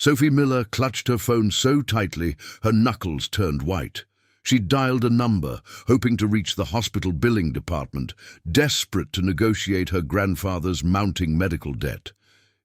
Sophie Miller clutched her phone so tightly her knuckles turned white. She dialed a number, hoping to reach the hospital billing department, desperate to negotiate her grandfather's mounting medical debt.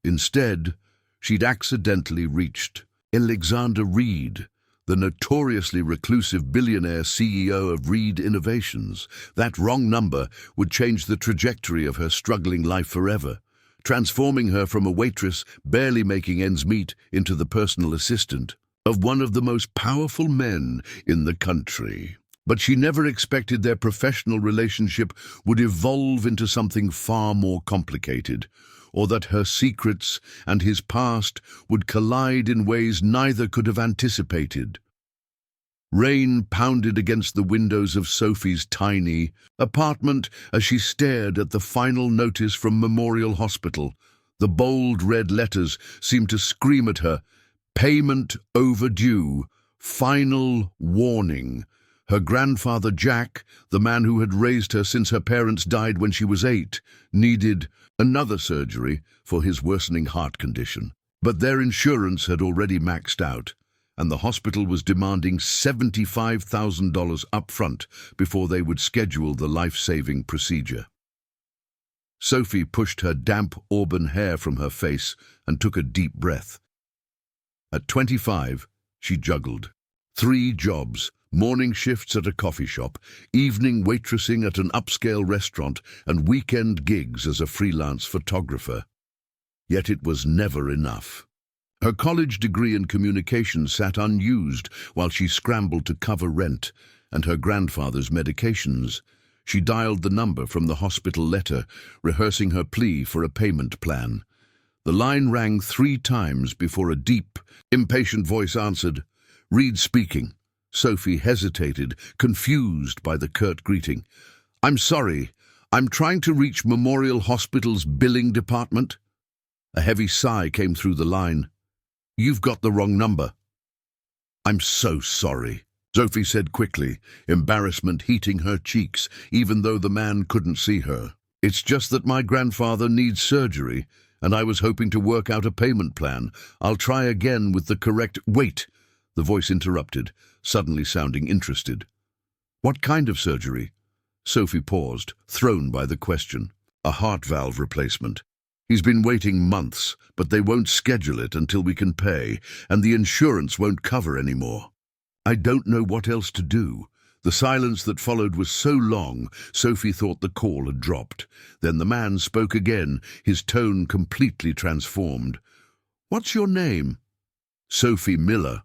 Instead, she'd accidentally reached Alexander Reed, the notoriously reclusive billionaire CEO of Reed Innovations. That wrong number would change the trajectory of her struggling life forever, transforming her from a waitress barely making ends meet into the personal assistant of one of the most powerful men in the country. But she never expected their professional relationship would evolve into something far more complicated, or that her secrets and his past would collide in ways neither could have anticipated. Rain pounded against the windows of Sophie's tiny apartment as she stared at the final notice from Memorial Hospital. The bold red letters seemed to scream at her, "Payment overdue, final warning." Her grandfather Jack, the man who had raised her since her parents died when she was 8, needed another surgery for his worsening heart condition. But their insurance had already maxed out, and the hospital was demanding $75,000 upfront before they would schedule the life-saving procedure. Sophie pushed her damp auburn hair from her face and took a deep breath. At 25, she juggled 3 jobs: morning shifts at a coffee shop, evening waitressing at an upscale restaurant, and weekend gigs as a freelance photographer. Yet it was never enough. Her college degree in communications sat unused while she scrambled to cover rent and her grandfather's medications. She dialed the number from the hospital letter, rehearsing her plea for a payment plan. The line rang 3 times before a deep, impatient voice answered. "Reed speaking." Sophie hesitated, confused by the curt greeting. "I'm sorry, I'm trying to reach Memorial Hospital's billing department." A heavy sigh came through the line. "You've got the wrong number." "I'm so sorry," Sophie said quickly, embarrassment heating her cheeks, even though the man couldn't see her. "It's just that my grandfather needs surgery, and I was hoping to work out a payment plan. I'll try again with the correct—" "Wait," the voice interrupted, suddenly sounding interested. "What kind of surgery?" Sophie paused, thrown by the question. "A heart valve replacement. He's been waiting months, but they won't schedule it until we can pay, and the insurance won't cover anymore." "I don't know what else to do." The silence that followed was so long, Sophie thought the call had dropped. Then the man spoke again, his tone completely transformed. "What's your name?" "Sophie Miller."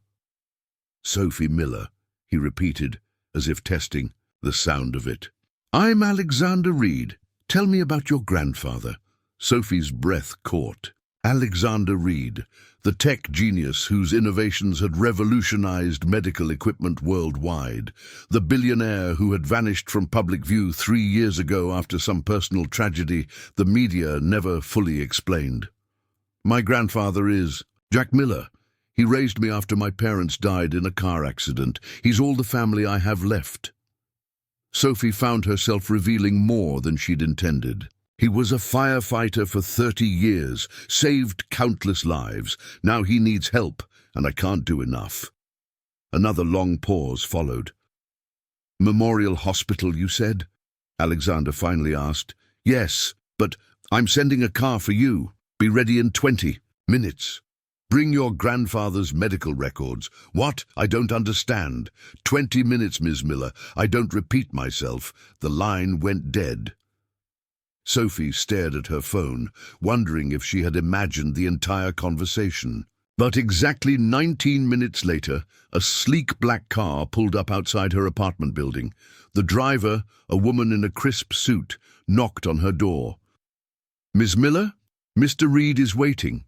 "Sophie Miller," he repeated, as if testing the sound of it. "I'm Alexander Reed. Tell me about your grandfather." Sophie's breath caught. Alexander Reed, the tech genius whose innovations had revolutionized medical equipment worldwide, the billionaire who had vanished from public view 3 years ago after some personal tragedy the media never fully explained. "My grandfather is Jack Miller. He raised me after my parents died in a car accident. He's all the family I have left." Sophie found herself revealing more than she'd intended. "He was a firefighter for 30 years, saved countless lives. Now he needs help, and I can't do enough." Another long pause followed. "Memorial Hospital, you said?" Alexander finally asked. "Yes, but I'm sending a car for you. Be ready in 20 minutes. Bring your grandfather's medical records." "What? I don't understand." 20 minutes, Ms. Miller. I don't repeat myself." The line went dead. Sophie stared at her phone, wondering if she had imagined the entire conversation. But exactly 19 minutes later, a sleek black car pulled up outside her apartment building. The driver, a woman in a crisp suit, knocked on her door. "Ms. Miller, Mr. Reed is waiting."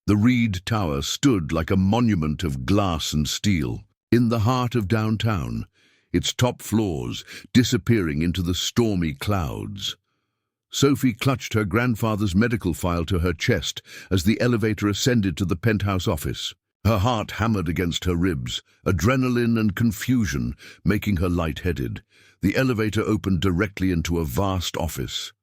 The Reed Tower stood like a monument of glass and steel, in the heart of downtown, its top floors disappearing into the stormy clouds. Sophie clutched her grandfather's medical file to her chest as the elevator ascended to the penthouse office. Her heart hammered against her ribs, adrenaline and confusion making her lightheaded. The elevator opened directly into a vast office.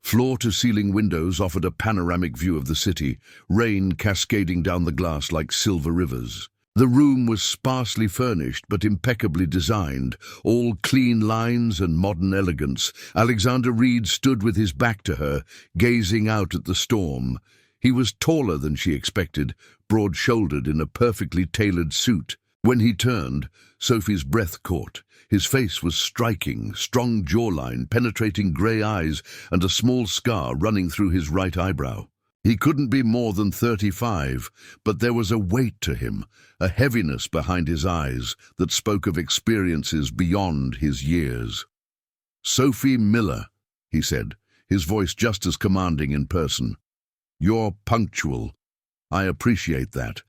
Floor-to-ceiling windows offered a panoramic view of the city, rain cascading down the glass like silver rivers. The room was sparsely furnished but impeccably designed, all clean lines and modern elegance. Alexander Reed stood with his back to her, gazing out at the storm. He was taller than she expected, broad-shouldered in a perfectly tailored suit. When he turned, Sophie's breath caught. His face was striking, strong jawline, penetrating grey eyes, and a small scar running through his right eyebrow. He couldn't be more than 35, but there was a weight to him, a heaviness behind his eyes that spoke of experiences beyond his years. "Sophie Miller," he said, his voice just as commanding in person. "You're punctual. I appreciate that."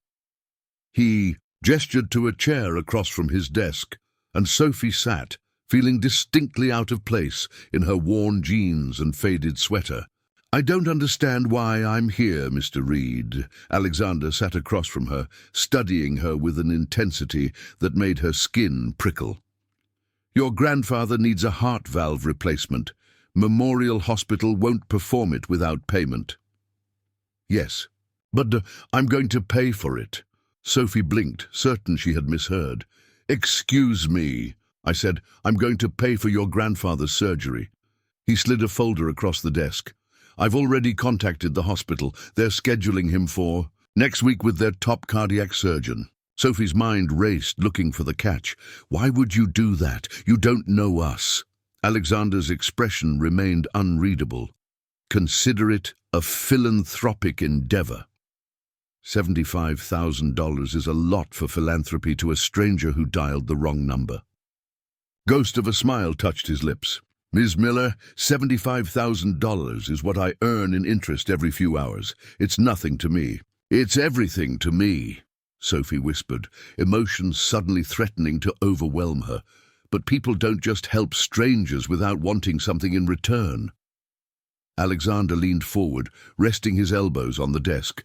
He gestured to a chair across from his desk, and Sophie sat, feeling distinctly out of place in her worn jeans and faded sweater. "I don't understand why I'm here, Mr. Reed." Alexander sat across from her, studying her with an intensity that made her skin prickle. "Your grandfather needs a heart valve replacement. Memorial Hospital won't perform it without payment." "Yes, but I'm going to pay for it." Sophie blinked, certain she had misheard. "Excuse me," I said. "I'm going to pay for your grandfather's surgery." He slid a folder across the desk. "I've already contacted the hospital. They're scheduling him for next week with their top cardiac surgeon." Sophie's mind raced, looking for the catch. "Why would you do that? You don't know us." Alexander's expression remained unreadable. "Consider it a philanthropic endeavor." $75,000 is a lot for philanthropy to a stranger who dialed the wrong number. Ghost of a smile touched his lips. "Ms. Miller, $75,000 is what I earn in interest every few hours. It's nothing to me." "It's everything to me," Sophie whispered, emotions suddenly threatening to overwhelm her. "But people don't just help strangers without wanting something in return." Alexander leaned forward, resting his elbows on the desk.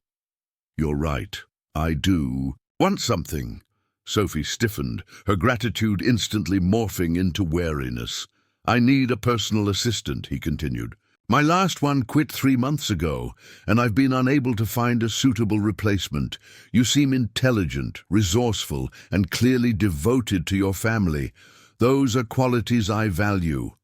"You're right. I do want something." Sophie stiffened, her gratitude instantly morphing into wariness. "I need a personal assistant," he continued. "My last one quit 3 months ago, and I've been unable to find a suitable replacement. You seem intelligent, resourceful, and clearly devoted to your family. Those are qualities I value.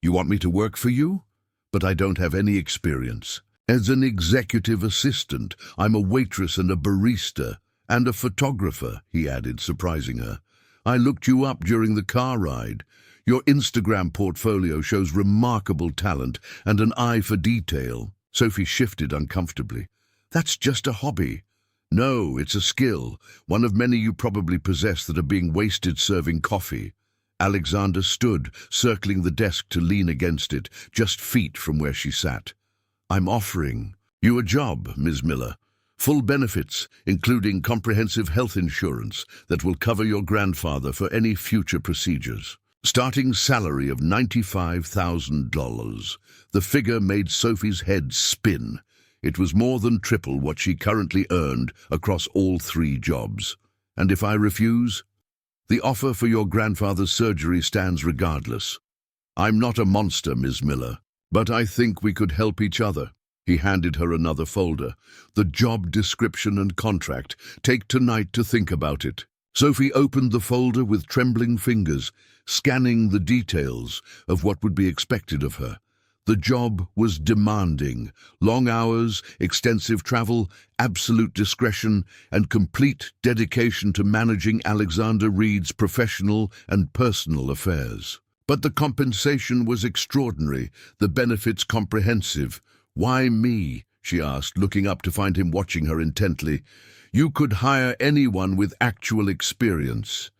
You want me to work for you? But I don't have any experience. As an executive assistant, I'm a waitress and a barista, and a photographer," he added, surprising her. "I looked you up during the car ride. Your Instagram portfolio shows remarkable talent and an eye for detail." Sophie shifted uncomfortably. "That's just a hobby." "No, it's a skill, one of many you probably possess that are being wasted serving coffee." Alexander stood, circling the desk to lean against it, just feet from where she sat. "I'm offering you a job, Ms. Miller. Full benefits, including comprehensive health insurance that will cover your grandfather for any future procedures. Starting salary of $95,000. The figure made Sophie's head spin. It was more than triple what she currently earned across all 3 jobs. "And if I refuse?" "The offer for your grandfather's surgery stands regardless." "I'm not a monster, Ms. Miller, but I think we could help each other." He handed her another folder. "The job description and contract. Take tonight to think about it." Sophie opened the folder with trembling fingers, scanning the details of what would be expected of her. The job was demanding. Long hours, extensive travel, absolute discretion, and complete dedication to managing Alexander Reed's professional and personal affairs. But the compensation was extraordinary, the benefits comprehensive. "Why me?" she asked, looking up to find him watching her intently. "You could hire anyone with actual experience."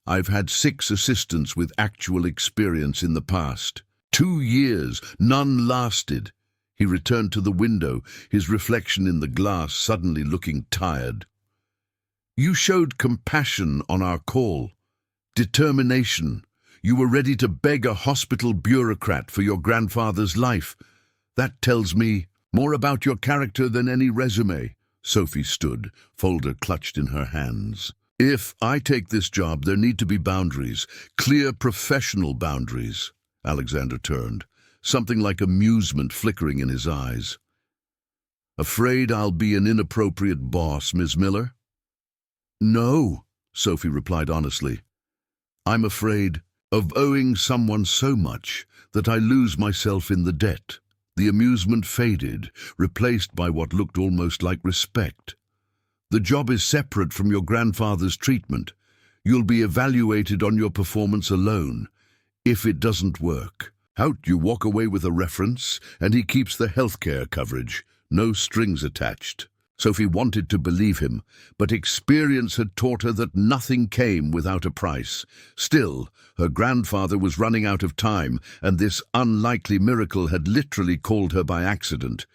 "I've had 6 assistants with actual experience in the past. 2 years, none lasted." He returned to the window, his reflection in the glass suddenly looking tired. "You showed compassion on our call. Determination. You were ready to beg a hospital bureaucrat for your grandfather's life. That tells me more about your character than any resume." Sophie stood, folder clutched in her hands. "If I take this job, there need to be boundaries, clear professional boundaries." Alexander turned. something like amusement flickering in his eyes. "Afraid I'll be an inappropriate boss, Ms. Miller?" "No," Sophie replied honestly. "I'm afraid of owing someone so much that I lose myself in the debt." The amusement faded, replaced by what looked almost like respect. "The job is separate from your grandfather's treatment. You'll be evaluated on your performance alone. If it doesn't work, out you walk away with a reference, and he keeps the healthcare coverage, no strings attached." Sophie wanted to believe him, but experience had taught her that nothing came without a price. Still, her grandfather was running out of time, and this unlikely miracle had literally called her by accident.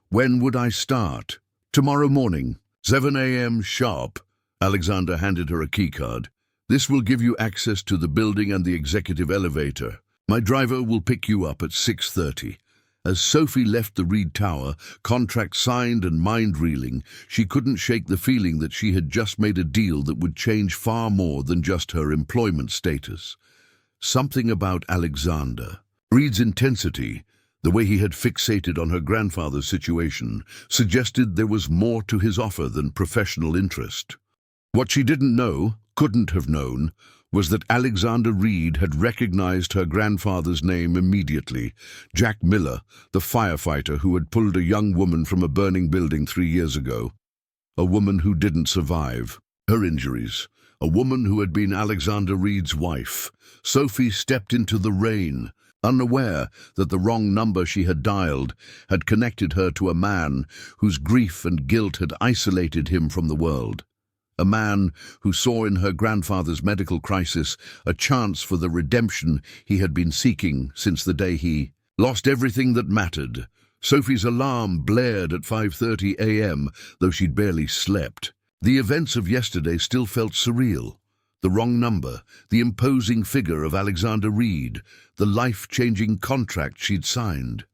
"When would I start?" "Tomorrow morning, 7 a.m. sharp." Alexander handed her a keycard. "This will give you access to the building and the executive elevator. My driver will pick you up at 6:30. As Sophie left the Reed Tower, contract signed and mind reeling, she couldn't shake the feeling that she had just made a deal that would change far more than just her employment status. Something about Alexander, Reed's intensity, the way he had fixated on her grandfather's situation, suggested there was more to his offer than professional interest. What she didn't know, couldn't have known, was that Alexander Reed had recognized her grandfather's name immediately. Jack Miller, the firefighter who had pulled a young woman from a burning building 3 years ago. A woman who didn't survive her injuries. A woman who had been Alexander Reed's wife. Sophie stepped into the rain, unaware that the wrong number she had dialed had connected her to a man whose grief and guilt had isolated him from the world. A man who saw in her grandfather's medical crisis a chance for the redemption he had been seeking since the day he lost everything that mattered. Sophie's alarm blared at 5:30 a.m., though she'd barely slept. The events of yesterday still felt surreal. The wrong number, the imposing figure of Alexander Reed, the life-changing contract she'd signed.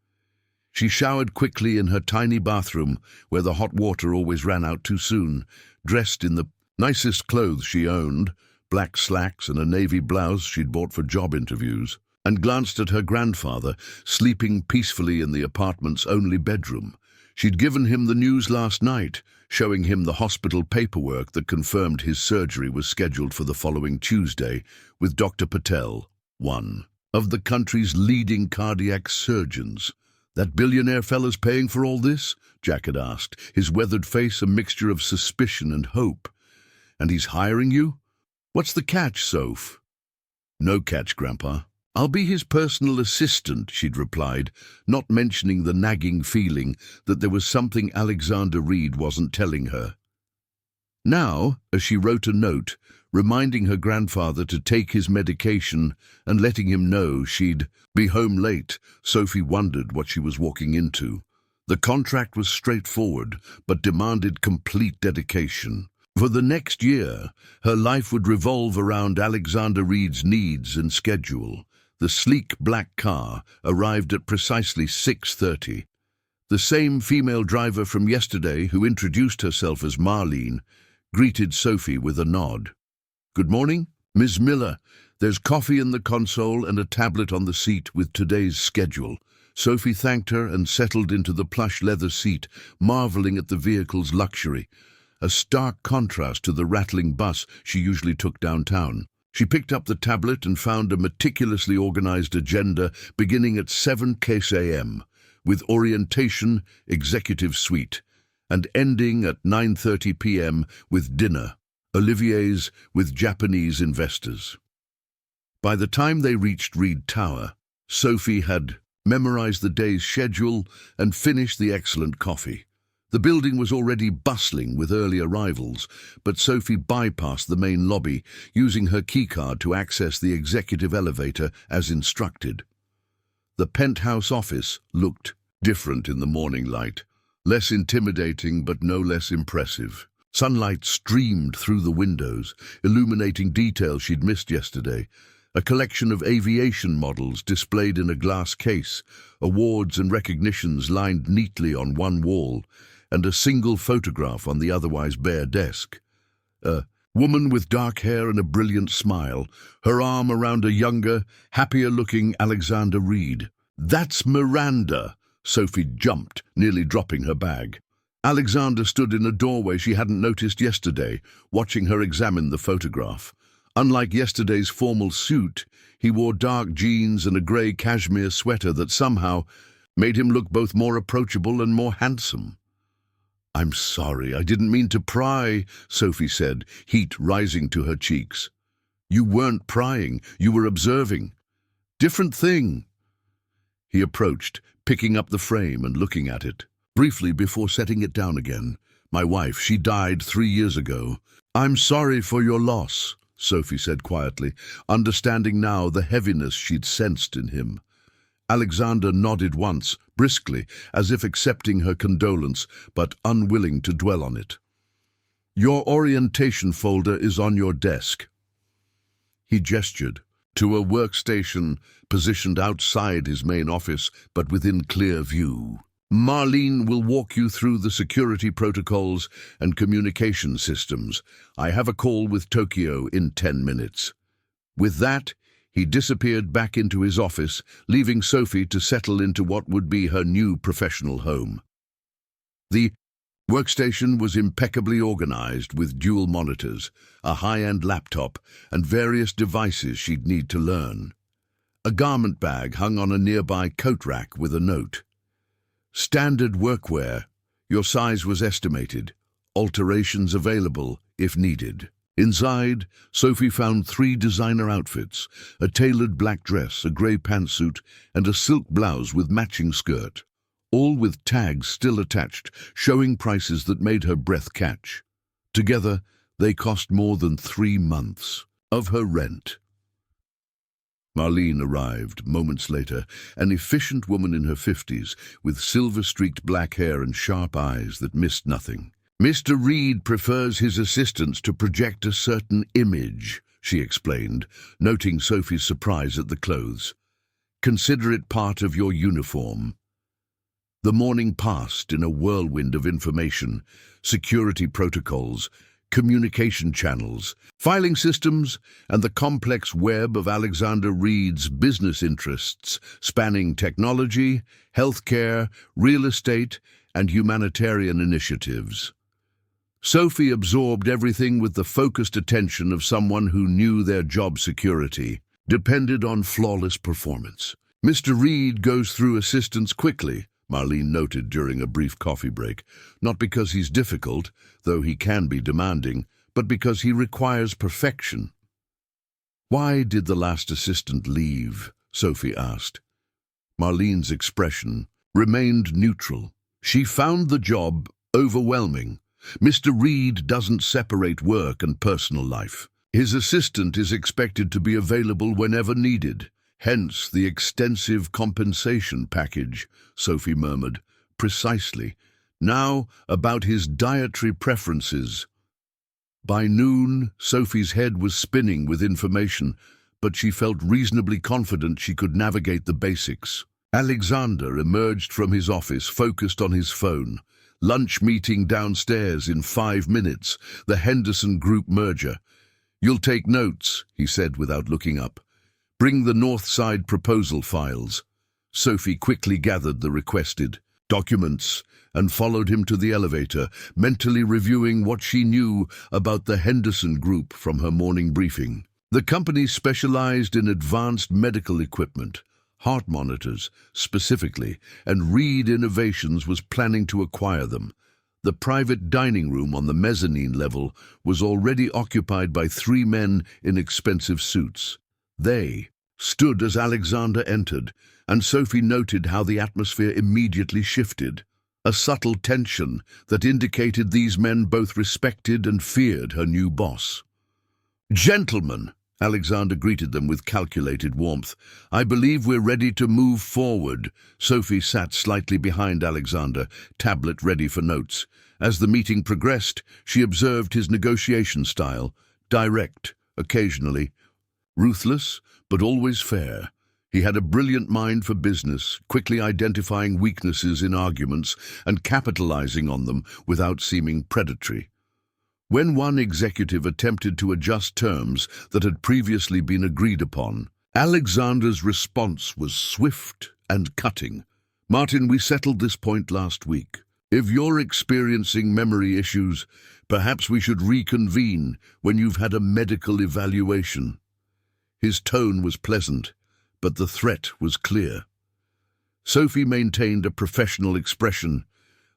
She showered quickly in her tiny bathroom, where the hot water always ran out too soon, dressed in the nicest clothes she owned, black slacks and a navy blouse she'd bought for job interviews, and glanced at her grandfather, sleeping peacefully in the apartment's only bedroom. She'd given him the news last night, showing him the hospital paperwork that confirmed his surgery was scheduled for the following Tuesday with Dr. Patel, one of the country's leading cardiac surgeons. "That billionaire fella's paying for all this?" Jack had asked, his weathered face a mixture of suspicion and hope. "And he's hiring you? What's the catch, Soph?" "No catch, Grandpa. I'll be his personal assistant," she'd replied, not mentioning the nagging feeling that there was something Alexander Reed wasn't telling her. Now, as she wrote a note, reminding her grandfather to take his medication and letting him know she'd be home late, Sophie wondered what she was walking into. The contract was straightforward, but demanded complete dedication. For the next year, her life would revolve around Alexander Reed's needs and schedule. The sleek black car arrived at precisely 6:30. The same female driver from yesterday, who introduced herself as Marlene, greeted Sophie with a nod. "Good morning, Ms. Miller. There's coffee in the console and a tablet on the seat with today's schedule." Sophie thanked her and settled into the plush leather seat, marveling at the vehicle's luxury, a stark contrast to the rattling bus she usually took downtown. She picked up the tablet and found a meticulously organized agenda beginning at 7 a.m., with orientation, executive suite, and ending at 9:30 p.m. with dinner, Olivier's with Japanese investors. By the time they reached Reed Tower, Sophie had memorized the day's schedule and finished the excellent coffee. The building was already bustling with early arrivals, but Sophie bypassed the main lobby, using her keycard to access the executive elevator as instructed. The penthouse office looked different in the morning light, less intimidating but no less impressive. Sunlight streamed through the windows, illuminating details she'd missed yesterday. A collection of aviation models displayed in a glass case, awards and recognitions lined neatly on one wall, and a single photograph on the otherwise bare desk. A woman with dark hair and a brilliant smile, her arm around a younger, happier-looking Alexander Reed. "That's Miranda!" Sophie jumped, nearly dropping her bag. Alexander stood in a doorway she hadn't noticed yesterday, watching her examine the photograph. Unlike yesterday's formal suit, he wore dark jeans and a grey cashmere sweater that somehow made him look both more approachable and more handsome. "I'm sorry, I didn't mean to pry," Sophie said, heat rising to her cheeks. "You weren't prying, you were observing. Different thing." He approached, picking up the frame and looking at it, briefly before setting it down again. "My wife, she died 3 years ago." "I'm sorry for your loss," Sophie said quietly, understanding now the heaviness she'd sensed in him. Alexander nodded once, briskly, as if accepting her condolence, but unwilling to dwell on it. "Your orientation folder is on your desk." He gestured to a workstation positioned outside his main office, but within clear view. "Marlene will walk you through the security protocols and communication systems. I have a call with Tokyo in 10 minutes. With that, he disappeared back into his office, leaving Sophie to settle into what would be her new professional home. The workstation was impeccably organized with dual monitors, a high-end laptop, and various devices she'd need to learn. A garment bag hung on a nearby coat rack with a note. "Standard workwear. Your size was estimated. Alterations available if needed." Inside, Sophie found 3 designer outfits, a tailored black dress, a grey pantsuit, and a silk blouse with matching skirt, all with tags still attached, showing prices that made her breath catch. Together, they cost more than 3 months of her rent. Marlene arrived moments later, an efficient woman in her 50s, with silver-streaked black hair and sharp eyes that missed nothing. "Mr. Reed prefers his assistants to project a certain image," she explained, noting Sophie's surprise at the clothes. "Consider it part of your uniform." The morning passed in a whirlwind of information, security protocols, communication channels, filing systems, and the complex web of Alexander Reed's business interests, spanning technology, healthcare, real estate, and humanitarian initiatives. Sophie absorbed everything with the focused attention of someone who knew their job security depended on flawless performance. "Mr. Reed goes through assistance quickly," Marlene noted during a brief coffee break, "not because he's difficult, though he can be demanding, but because he requires perfection." "Why did the last assistant leave?" Sophie asked. Marlene's expression remained neutral. "She found the job overwhelming. Mr. Reed doesn't separate work and personal life. His assistant is expected to be available whenever needed. Hence the extensive compensation package," Sophie murmured. "Precisely. Now, about his dietary preferences." By noon, Sophie's head was spinning with information, but she felt reasonably confident she could navigate the basics. Alexander emerged from his office, focused on his phone. "Lunch meeting downstairs in 5 minutes, the Henderson Group merger. You'll take notes," he said without looking up. "Bring the North Side proposal files." Sophie quickly gathered the requested documents and followed him to the elevator, mentally reviewing what she knew about the Henderson Group from her morning briefing. The company specialized in advanced medical equipment, heart monitors specifically, and Reed Innovations was planning to acquire them. The private dining room on the mezzanine level was already occupied by 3 men in expensive suits. They stood as Alexander entered, and Sophie noted how the atmosphere immediately shifted. A subtle tension that indicated these men both respected and feared her new boss. "Gentlemen," Alexander greeted them with calculated warmth, "I believe we're ready to move forward." Sophie sat slightly behind Alexander, tablet ready for notes. As the meeting progressed, she observed his negotiation style, direct, occasionally, ruthless, but always fair. He had a brilliant mind for business, quickly identifying weaknesses in arguments and capitalizing on them without seeming predatory. When one executive attempted to adjust terms that had previously been agreed upon, Alexander's response was swift and cutting. Martin, we settled this point last week. If you're experiencing memory issues, perhaps we should reconvene when you've had a medical evaluation. His tone was pleasant, but the threat was clear. Sophie maintained a professional expression,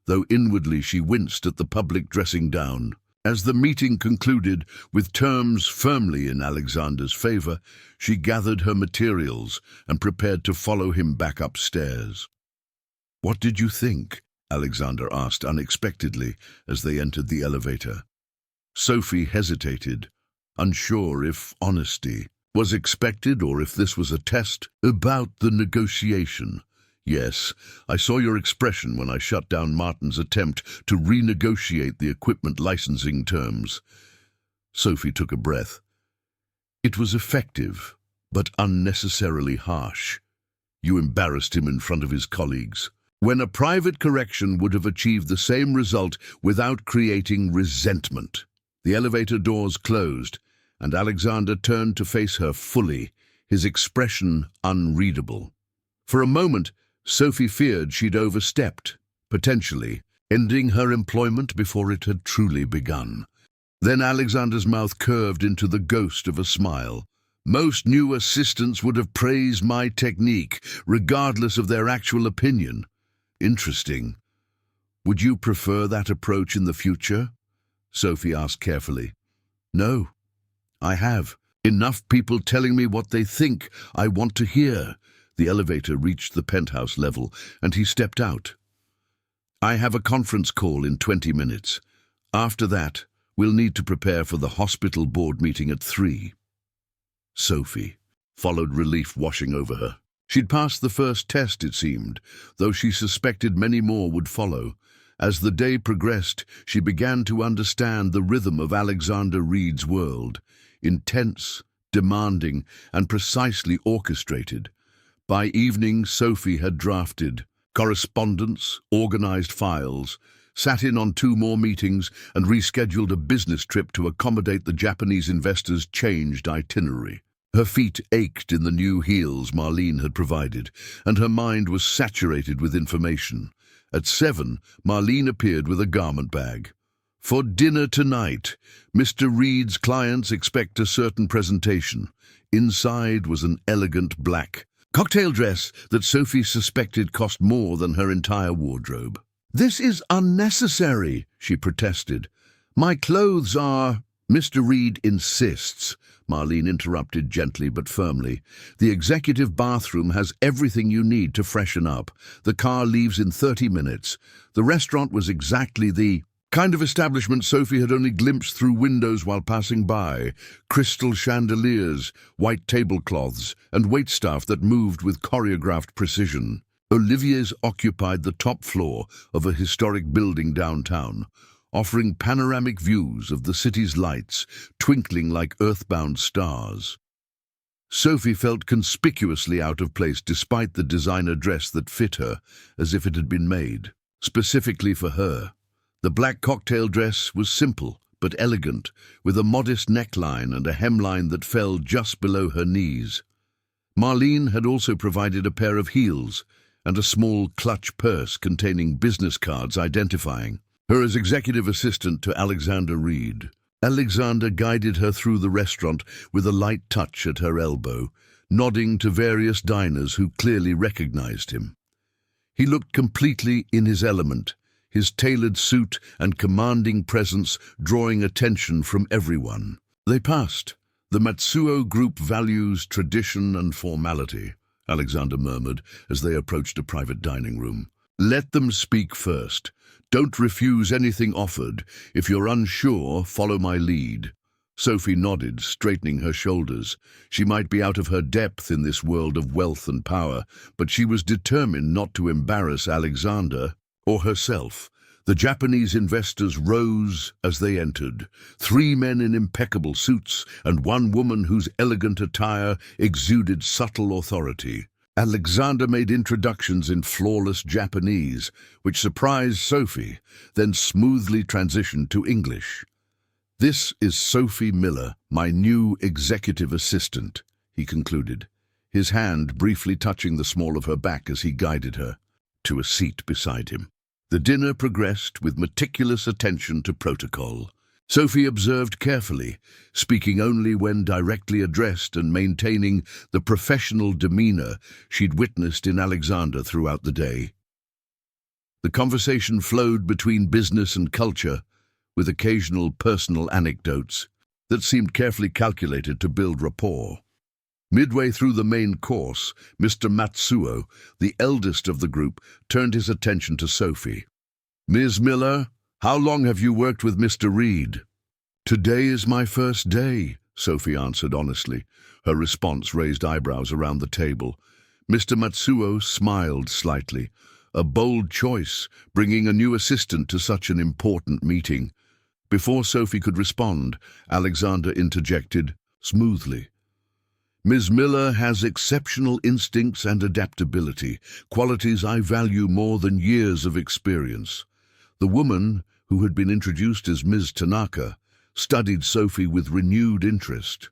though inwardly she winced at the public dressing down. As the meeting concluded, with terms firmly in Alexander's favor, she gathered her materials and prepared to follow him back upstairs. "What did you think?" Alexander asked unexpectedly as they entered the elevator. Sophie hesitated, unsure if honesty was expected or if this was a test. "About the negotiation. Yes, I saw your expression when I shut down Martin's attempt to renegotiate the equipment licensing terms." Sophie took a breath. "It was effective, but unnecessarily harsh. You embarrassed him in front of his colleagues, when a private correction would have achieved the same result without creating resentment." The elevator doors closed, and Alexander turned to face her fully, his expression unreadable. For a moment, Sophie feared she'd overstepped, potentially ending her employment before it had truly begun. Then Alexander's mouth curved into the ghost of a smile. "Most new assistants would have praised my technique, regardless of their actual opinion. Interesting. Would you prefer that approach in the future?" Sophie asked carefully. "No, I have. Enough people telling me what they think I want to hear." The elevator reached the penthouse level, and he stepped out. "I have a conference call in 20 minutes. After that, we'll need to prepare for the hospital board meeting at 3. Sophie followed relief washing over her. She'd passed the first test, it seemed, though she suspected many more would follow. As the day progressed, she began to understand the rhythm of Alexander Reed's world. Intense, demanding, and precisely orchestrated. By evening, Sophie had drafted correspondence, organized files, sat in on 2 more meetings, and rescheduled a business trip to accommodate the Japanese investor's changed itinerary. Her feet ached in the new heels Marlene had provided, and her mind was saturated with information. At 7, Marlene appeared with a garment bag. "For dinner tonight, Mr. Reed's clients expect a certain presentation." Inside was an elegant black cocktail dress that Sophie suspected cost more than her entire wardrobe. "This is unnecessary," she protested. "My clothes are—" "Mr. Reed insists," Marlene interrupted gently but firmly. "The executive bathroom has everything you need to freshen up. The car leaves in 30 minutes. The restaurant was exactly the kind of establishment Sophie had only glimpsed through windows while passing by. Crystal chandeliers, white tablecloths, and waitstaff that moved with choreographed precision. Olivier's occupied the top floor of a historic building downtown, offering panoramic views of the city's lights, twinkling like earthbound stars. Sophie felt conspicuously out of place despite the designer dress that fit her, as if it had been made specifically for her. The black cocktail dress was simple but elegant, with a modest neckline and a hemline that fell just below her knees. Marlene had also provided a pair of heels and a small clutch purse containing business cards identifying her as executive assistant to Alexander Reed. Alexander guided her through the restaurant with a light touch at her elbow, nodding to various diners who clearly recognized him. He looked completely in his element, his tailored suit and commanding presence drawing attention from everyone. They passed. "The Matsuo Group values tradition and formality," Alexander murmured as they approached a private dining room. "Let them speak first. Don't refuse anything offered. If you're unsure, follow my lead." Sophie nodded, straightening her shoulders. She might be out of her depth in this world of wealth and power, but she was determined not to embarrass Alexander or herself. The Japanese investors rose as they entered, 3 men in impeccable suits and 1 woman whose elegant attire exuded subtle authority. Alexander made introductions in flawless Japanese, which surprised Sophie, then smoothly transitioned to English. "This is Sophie Miller, my new executive assistant," he concluded. his hand briefly touching the small of her back as he guided her to a seat beside him. The dinner progressed with meticulous attention to protocol. Sophie observed carefully, speaking only when directly addressed and maintaining the professional demeanor she'd witnessed in Alexander throughout the day. The conversation flowed between business and culture, with occasional personal anecdotes that seemed carefully calculated to build rapport. Midway through the main course, Mr. Matsuo, the eldest of the group, turned his attention to Sophie. "Ms. Miller, how long have you worked with Mr. Reed?" "Today is my first day," Sophie answered honestly. Her response raised eyebrows around the table. Mr. Matsuo smiled slightly. A bold choice, bringing a new assistant to such an important meeting. Before Sophie could respond, Alexander interjected smoothly. "Ms. Miller has exceptional instincts and adaptability, qualities I value more than years of experience." The woman, who had been introduced as Ms. Tanaka, studied Sophie with renewed interest.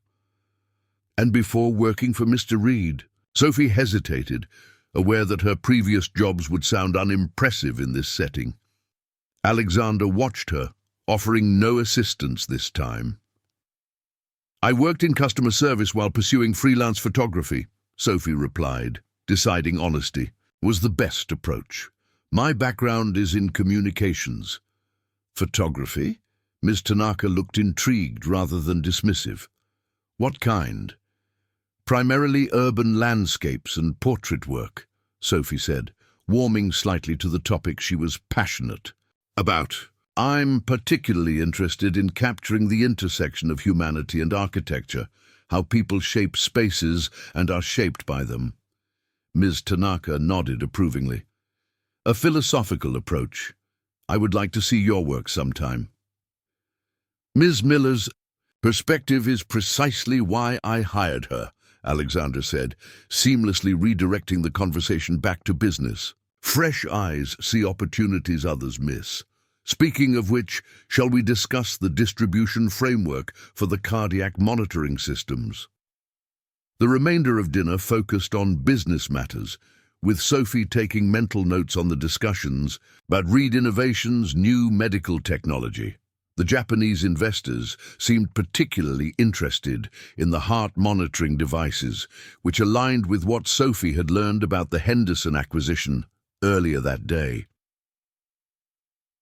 "And before working for Mr. Reed?" Sophie hesitated, aware that her previous jobs would sound unimpressive in this setting. Alexander watched her, offering no assistance this time. "I worked in customer service while pursuing freelance photography," Sophie replied, deciding honesty was the best approach. "My background is in communications." "Photography?" Ms. Tanaka looked intrigued rather than dismissive. "What kind?" "Primarily urban landscapes and portrait work," Sophie said, warming slightly to the topic she was passionate about. "I'm particularly interested in capturing the intersection of humanity and architecture, how people shape spaces and are shaped by them." Ms. Tanaka nodded approvingly. "A philosophical approach. I would like to see your work sometime." "Ms. Miller's perspective is precisely why I hired her," Alexander said, seamlessly redirecting the conversation back to business. "Fresh eyes see opportunities others miss. Speaking of which, shall we discuss the distribution framework for the cardiac monitoring systems?" The remainder of dinner focused on business matters, with Sophie taking mental notes on the discussions about Reed Innovations' new medical technology. The Japanese investors seemed particularly interested in the heart monitoring devices, which aligned with what Sophie had learned about the Henderson acquisition earlier that day.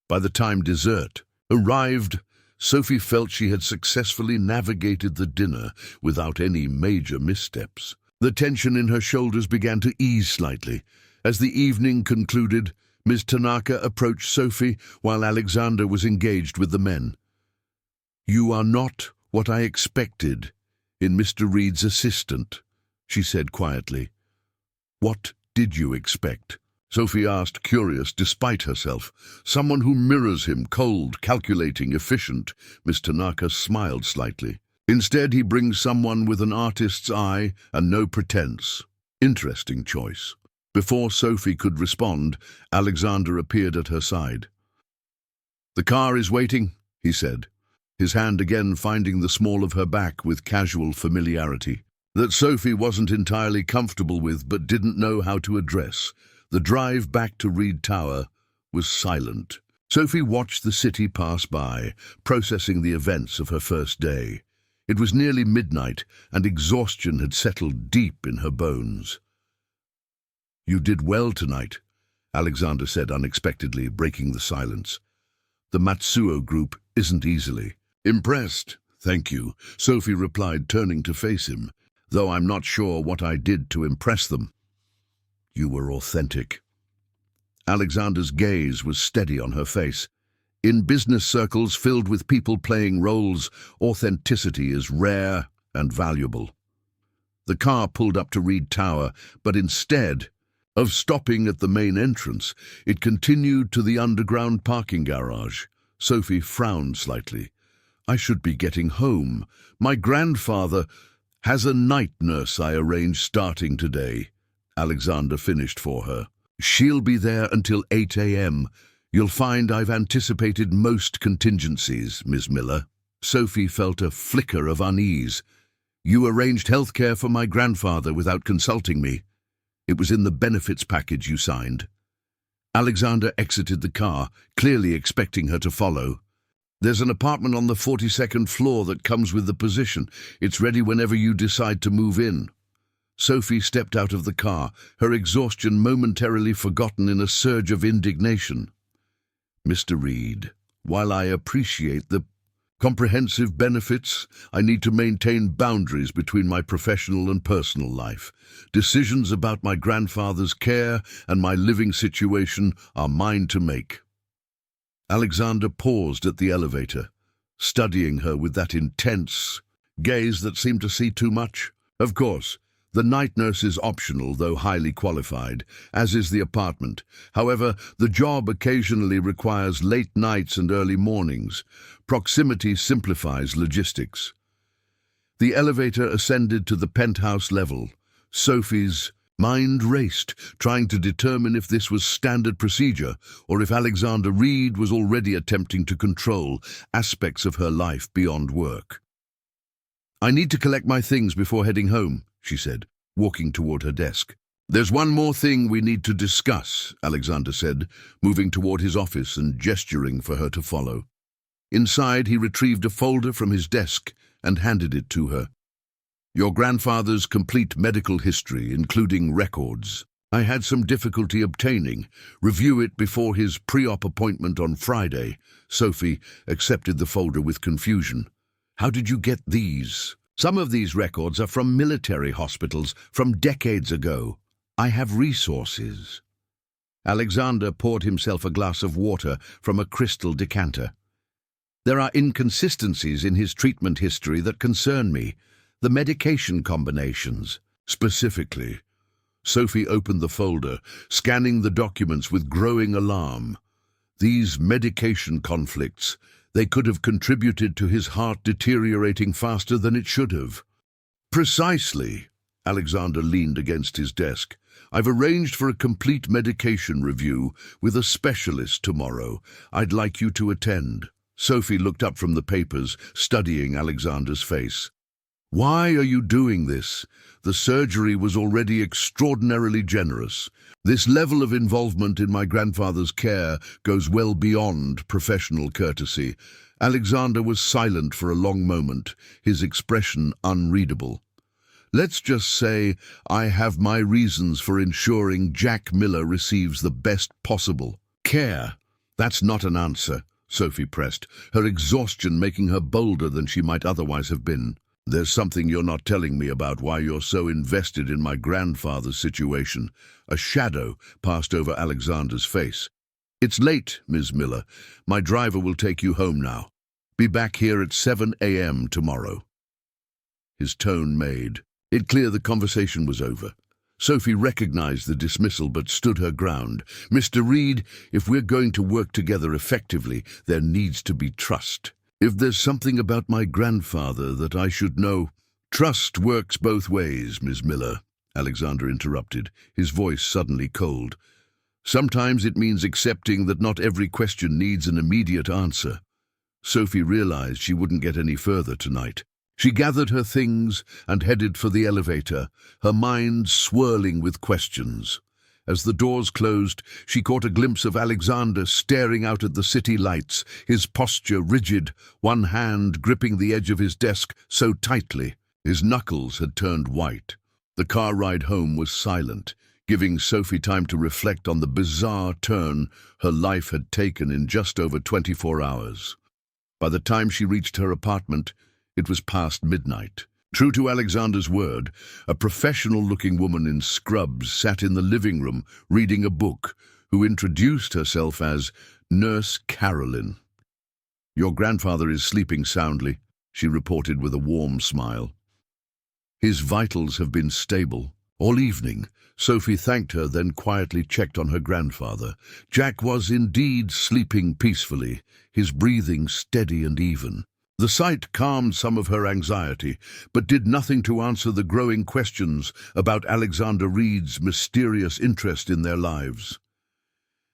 By the time dessert arrived, Sophie felt she had successfully navigated the dinner without any major missteps. The tension in her shoulders began to ease slightly. As the evening concluded, Ms. Tanaka approached Sophie while Alexander was engaged with the men. "You are not what I expected in Mr. Reed's assistant," she said quietly. "What did you expect?" Sophie asked, curious despite herself. "Someone who mirrors him, cold, calculating, efficient." Ms. Tanaka smiled slightly. "Instead, he brings someone with an artist's eye and no pretense." Interesting choice. Before Sophie could respond, Alexander appeared at her side. "The car is waiting," he said, his hand again finding the small of her back with casual familiarity that Sophie wasn't entirely comfortable with but didn't know how to address. The drive back to Reed Tower was silent. Sophie watched the city pass by, processing the events of her first day. It was nearly midnight, and exhaustion had settled deep in her bones. "You did well tonight," Alexander said unexpectedly, breaking the silence. "The Matsuo group isn't easily." "Impressed, thank you," Sophie replied, turning to face him, "though I'm not sure what I did to impress them." "You were authentic." Alexander's gaze was steady on her face. In business circles filled with people playing roles, authenticity is rare and valuable. The car pulled up to Reed Tower, but instead of stopping at the main entrance, it continued to the underground parking garage. Sophie frowned slightly. "I should be getting home. My grandfather has a night nurse I arranged starting today." Alexander finished for her. "She'll be there until 8 a.m. You'll find I've anticipated most contingencies, Ms. Miller." Sophie felt a flicker of unease. You arranged health care for my grandfather without consulting me. It was in the benefits package you signed. Alexander exited the car, clearly expecting her to follow. There's an apartment on the 42nd floor that comes with the position. It's ready whenever you decide to move in. Sophie stepped out of the car, her exhaustion momentarily forgotten in a surge of indignation. Mr. Reed, while I appreciate the comprehensive benefits, I need to maintain boundaries between my professional and personal life. Decisions about my grandfather's care and my living situation are mine to make. Alexander paused at the elevator, studying her with that intense gaze that seemed to see too much. Of course, the night nurse is optional, though highly qualified, as is the apartment. However, the job occasionally requires late nights and early mornings. Proximity simplifies logistics. The elevator ascended to the penthouse level. Sophie's mind raced, trying to determine if this was standard procedure or if Alexander Reed was already attempting to control aspects of her life beyond work. I need to collect my things before heading home, she said, walking toward her desk. There's one more thing we need to discuss, Alexander said, moving toward his office and gesturing for her to follow. Inside, he retrieved a folder from his desk and handed it to her. Your grandfather's complete medical history, including records. I had some difficulty obtaining. Review it before his pre-op appointment on Friday. Sophie accepted the folder with confusion. How did you get these? Some of these records are from military hospitals from decades ago. I have resources. Alexander poured himself a glass of water from a crystal decanter. There are inconsistencies in his treatment history that concern me. The medication combinations, specifically. Sophie opened the folder, scanning the documents with growing alarm. These medication conflicts, they could have contributed to his heart deteriorating faster than it should have. Precisely. Alexander leaned against his desk. I've arranged for a complete medication review with a specialist tomorrow. I'd like you to attend. Sophie looked up from the papers, studying Alexander's face. Why are you doing this? The surgery was already extraordinarily generous. This level of involvement in my grandfather's care goes well beyond professional courtesy. Alexander was silent for a long moment, his expression unreadable. Let's just say I have my reasons for ensuring Jack Miller receives the best possible care. That's not an answer, Sophie pressed, her exhaustion making her bolder than she might otherwise have been. There's something you're not telling me about why you're so invested in my grandfather's situation. A shadow passed over Alexander's face. It's late, Ms. Miller. My driver will take you home now. Be back here at 7 a.m. tomorrow. His tone made it clear the conversation was over. Sophie recognized the dismissal but stood her ground. Mr. Reed, if we're going to work together effectively, there needs to be trust. If there's something about my grandfather that I should know— Trust works both ways, Ms. Miller, Alexander interrupted, his voice suddenly cold. Sometimes it means accepting that not every question needs an immediate answer. Sophie realized she wouldn't get any further tonight. She gathered her things and headed for the elevator, her mind swirling with questions. As the doors closed, she caught a glimpse of Alexander staring out at the city lights, his posture rigid, one hand gripping the edge of his desk so tightly. His knuckles had turned white. The car ride home was silent, giving Sophie time to reflect on the bizarre turn her life had taken in just over 24 hours. By the time she reached her apartment, it was past midnight. True to Alexander's word, a professional-looking woman in scrubs sat in the living room reading a book, who introduced herself as Nurse Carolyn. Your grandfather is sleeping soundly, she reported with a warm smile. His vitals have been stable all evening. Sophie thanked her, then quietly checked on her grandfather. Jack was indeed sleeping peacefully, his breathing steady and even. The sight calmed some of her anxiety, but did nothing to answer the growing questions about Alexander Reed's mysterious interest in their lives.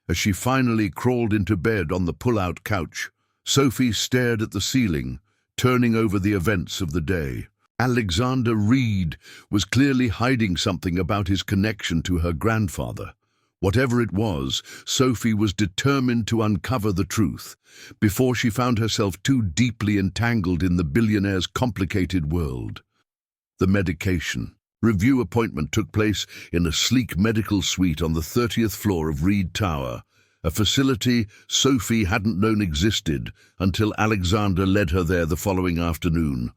As she finally crawled into bed on the pull-out couch, Sophie stared at the ceiling, turning over the events of the day. Alexander Reed was clearly hiding something about his connection to her grandfather. Whatever it was, Sophie was determined to uncover the truth before she found herself too deeply entangled in the billionaire's complicated world. The medication review appointment took place in a sleek medical suite on the 30th floor of Reed Tower, a facility Sophie hadn't known existed until Alexander led her there the following afternoon.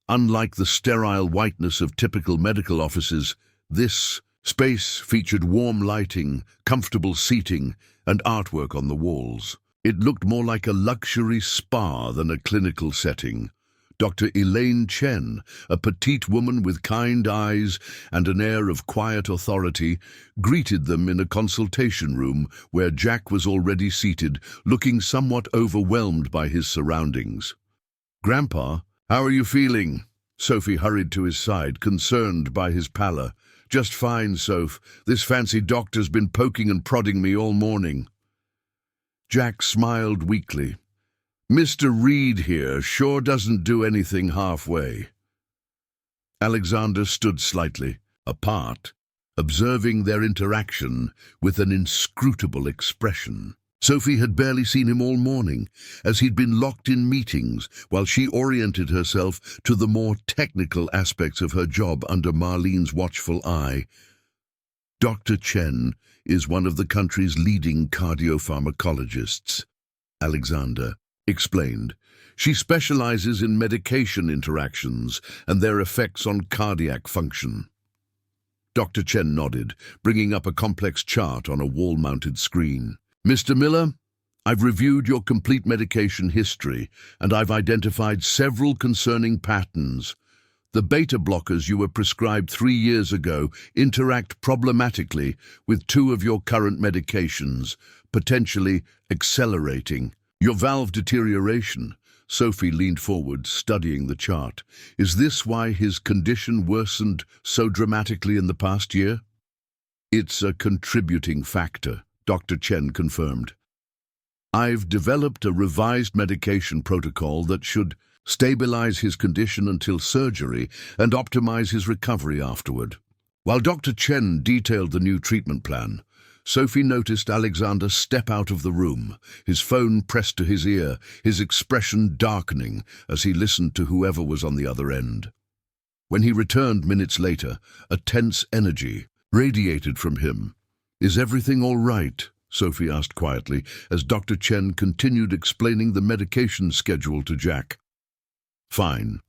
Unlike the sterile whiteness of typical medical offices, this space featured warm lighting, comfortable seating, and artwork on the walls. It looked more like a luxury spa than a clinical setting. Dr. Elaine Chen, a petite woman with kind eyes and an air of quiet authority, greeted them in a consultation room where Jack was already seated, looking somewhat overwhelmed by his surroundings. "Grandpa, how are you feeling?" Sophie hurried to his side, concerned by his pallor. "Just fine, Soph. This fancy doctor's been poking and prodding me all morning." Jack smiled weakly. "Mr. Reed here sure doesn't do anything halfway." Alexander stood slightly apart, observing their interaction with an inscrutable expression. Sophie had barely seen him all morning, as he'd been locked in meetings while she oriented herself to the more technical aspects of her job under Marlene's watchful eye. "Dr. Chen is one of the country's leading cardiopharmacologists," Alexander explained. "She specializes in medication interactions and their effects on cardiac function." Dr. Chen nodded, bringing up a complex chart on a wall-mounted screen. "Mr. Miller, I've reviewed your complete medication history, and I've identified several concerning patterns. The beta blockers you were prescribed 3 years ago interact problematically with 2 of your current medications, potentially accelerating your valve deterioration." Sophie leaned forward, studying the chart. "Is this why his condition worsened so dramatically in the past year?" "It's a contributing factor," Dr. Chen confirmed. "I've developed a revised medication protocol that should stabilize his condition until surgery and optimize his recovery afterward." While Dr. Chen detailed the new treatment plan, Sophie noticed Alexander step out of the room, his phone pressed to his ear, his expression darkening as he listened to whoever was on the other end. When he returned minutes later, a tense energy radiated from him. "Is everything all right?" Sophie asked quietly, as Dr. Chen continued explaining the medication schedule to Jack. "Fine,"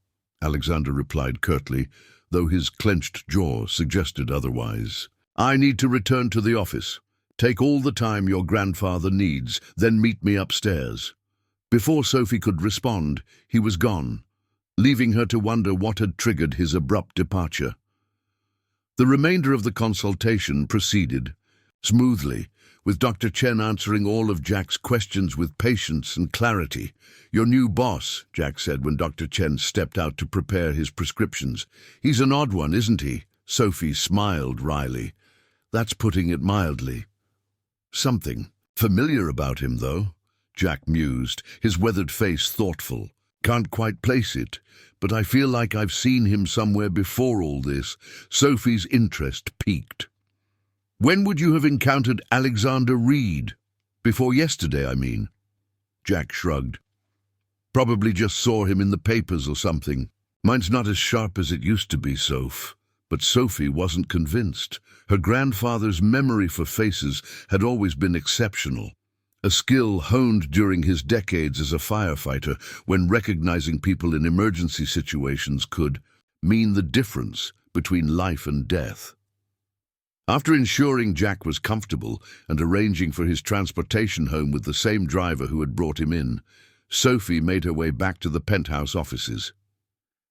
Alexander replied curtly, though his clenched jaw suggested otherwise. "I need to return to the office. Take all the time your grandfather needs, then meet me upstairs." Before Sophie could respond, he was gone, leaving her to wonder what had triggered his abrupt departure. The remainder of the consultation proceeded smoothly, with Dr. Chen answering all of Jack's questions with patience and clarity. "Your new boss," Jack said when Dr. Chen stepped out to prepare his prescriptions. "He's an odd one, isn't he?" Sophie smiled wryly. "That's putting it mildly." "Something familiar about him, though," Jack mused, his weathered face thoughtful. "Can't quite place it, but I feel like I've seen him somewhere before all this." Sophie's interest piqued. "When would you have encountered Alexander Reed? Before yesterday, I mean." Jack shrugged. "Probably just saw him in the papers or something. Mine's not as sharp as it used to be, Soph." But Sophie wasn't convinced. Her grandfather's memory for faces had always been exceptional, a skill honed during his decades as a firefighter, when recognizing people in emergency situations could mean the difference between life and death. After ensuring Jack was comfortable and arranging for his transportation home with the same driver who had brought him in, Sophie made her way back to the penthouse offices.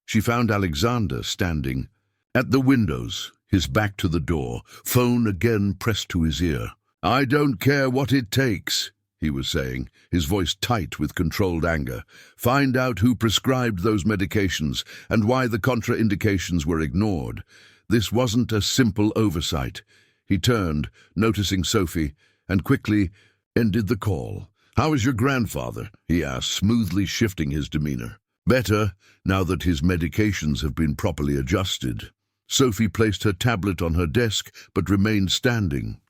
She found Alexander standing at the windows, his back to the door, phone again pressed to his ear. "I don't care what it takes," he was saying, his voice tight with controlled anger. "Find out who prescribed those medications and why the contraindications were ignored. This wasn't a simple oversight." He turned, noticing Sophie, and quickly ended the call. "How is your grandfather?" he asked, smoothly shifting his demeanor. Better, now that his medications have been properly adjusted. Sophie placed her tablet on her desk, but remained standing.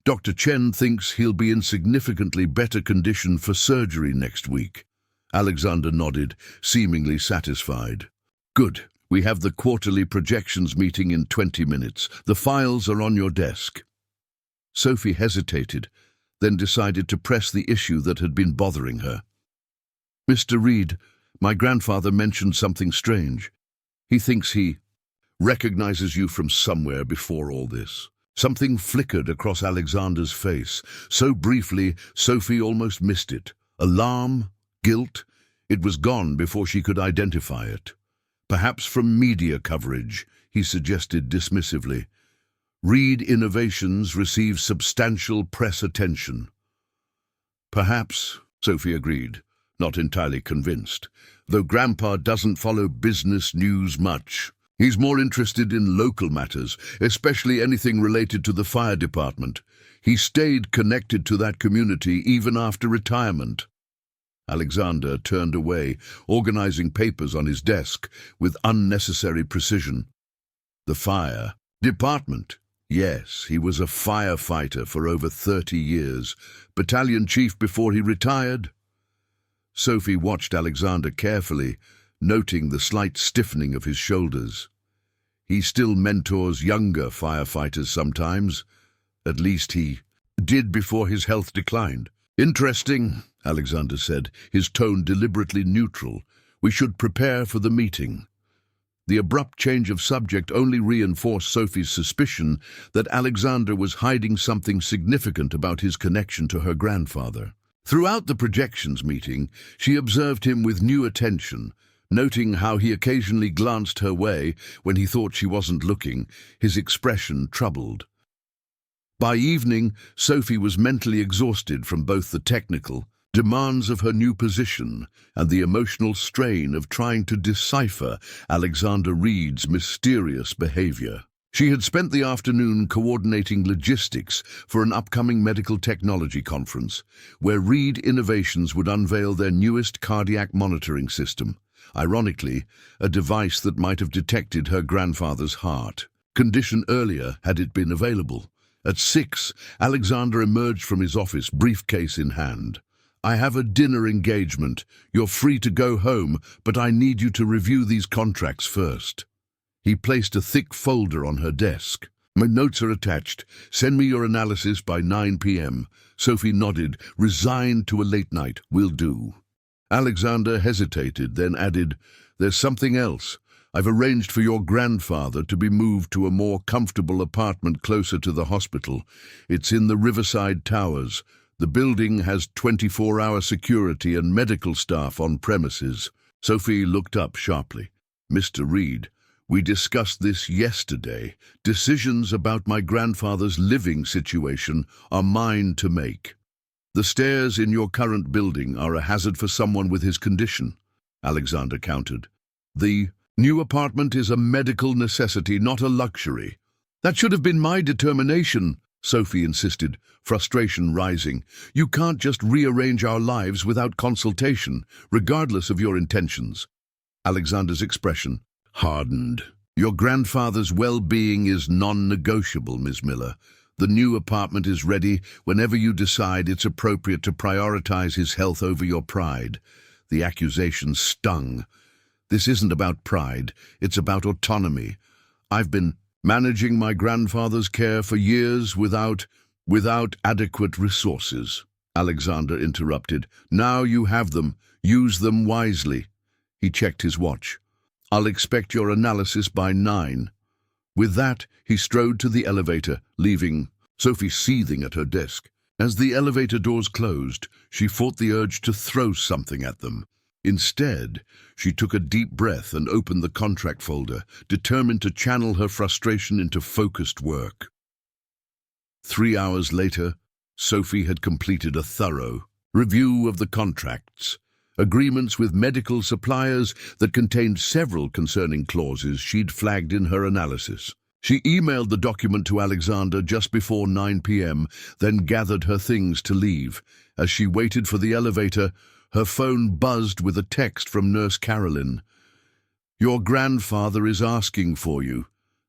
Dr. Chen thinks he'll be in significantly better condition for surgery next week. Alexander nodded, seemingly satisfied. Good. We have the quarterly projections meeting in 20 minutes. The files are on your desk. Sophie hesitated, then decided to press the issue that had been bothering her. Mr. Reed, my grandfather mentioned something strange. He thinks he recognizes you from somewhere before all this. Something flickered across Alexander's face. So briefly, Sophie almost missed it. Alarm? Guilt? It was gone before she could identify it. Perhaps from media coverage, he suggested dismissively. Reed Innovations receives substantial press attention. Perhaps, Sophie agreed, not entirely convinced, though Grandpa doesn't follow business news much. He's more interested in local matters, especially anything related to the fire department. He stayed connected to that community even after retirement. Alexander turned away, organizing papers on his desk with unnecessary precision. The fire department. Yes, he was a firefighter for over 30 years, battalion chief before he retired. Sophie watched Alexander carefully, noting the slight stiffening of his shoulders. He still mentors younger firefighters sometimes. At least he did before his health declined. Interesting, Alexander said, his tone deliberately neutral. We should prepare for the meeting. The abrupt change of subject only reinforced Sophie's suspicion that Alexander was hiding something significant about his connection to her grandfather. Throughout the projections meeting, she observed him with new attention, noting how he occasionally glanced her way when he thought she wasn't looking, his expression troubled. By evening, Sophie was mentally exhausted from both the technical demands of her new position and the emotional strain of trying to decipher Alexander Reed's mysterious behavior. She had spent the afternoon coordinating logistics for an upcoming medical technology conference, where Reed Innovations would unveil their newest cardiac monitoring system, ironically, a device that might have detected her grandfather's heart condition earlier had it been available. At 6, Alexander emerged from his office, briefcase in hand. I have a dinner engagement. You're free to go home, but I need you to review these contracts first. He placed a thick folder on her desk. My notes are attached. Send me your analysis by 9 p.m. Sophie nodded, resigned to a late night. Will do. Alexander hesitated, then added, There's something else. I've arranged for your grandfather to be moved to a more comfortable apartment closer to the hospital. It's in the Riverside Towers. The building has 24-hour security and medical staff on premises. Sophie looked up sharply. Mr. Reed, we discussed this yesterday. Decisions about my grandfather's living situation are mine to make. The stairs in your current building are a hazard for someone with his condition, Alexander countered. The new apartment is a medical necessity, not a luxury. That should have been my determination, Sophie insisted, frustration rising. You can't just rearrange our lives without consultation, regardless of your intentions. Alexander's expression hardened. Your grandfather's well-being is non-negotiable, Ms. Miller. The new apartment is ready whenever you decide it's appropriate to prioritize his health over your pride. The accusation stung. This isn't about pride, it's about autonomy. I've been managing my grandfather's care for years without adequate resources. Alexander interrupted. Now you have them. Use them wisely. He checked his watch. I'll expect your analysis by 9. With that, he strode to the elevator, leaving Sophie seething at her desk. As the elevator doors closed, she fought the urge to throw something at them. Instead, she took a deep breath and opened the contract folder, determined to channel her frustration into focused work. 3 hours later, Sophie had completed a thorough review of the contracts, agreements with medical suppliers that contained several concerning clauses she'd flagged in her analysis. She emailed the document to Alexander just before 9 p.m., then gathered her things to leave. As she waited for the elevator, Her phone buzzed with a text from Nurse Carolyn. "Your grandfather is asking for you.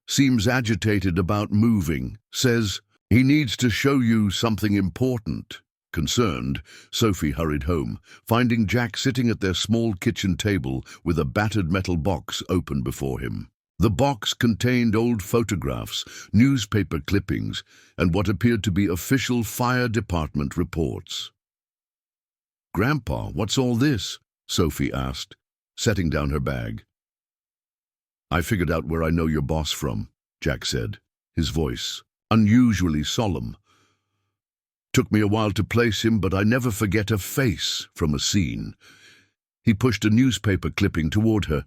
Seems agitated about moving. Says he needs to show you something important." Concerned, Sophie hurried home, finding Jack sitting at their small kitchen table with a battered metal box open before him. The box contained old photographs, newspaper clippings, and what appeared to be official fire department reports. "Grandpa, what's all this?" Sophie asked, setting down her bag. "I figured out where I know your boss from," Jack said, his voice unusually solemn. "Took me a while to place him, but I never forget a face from a scene." He pushed a newspaper clipping toward her.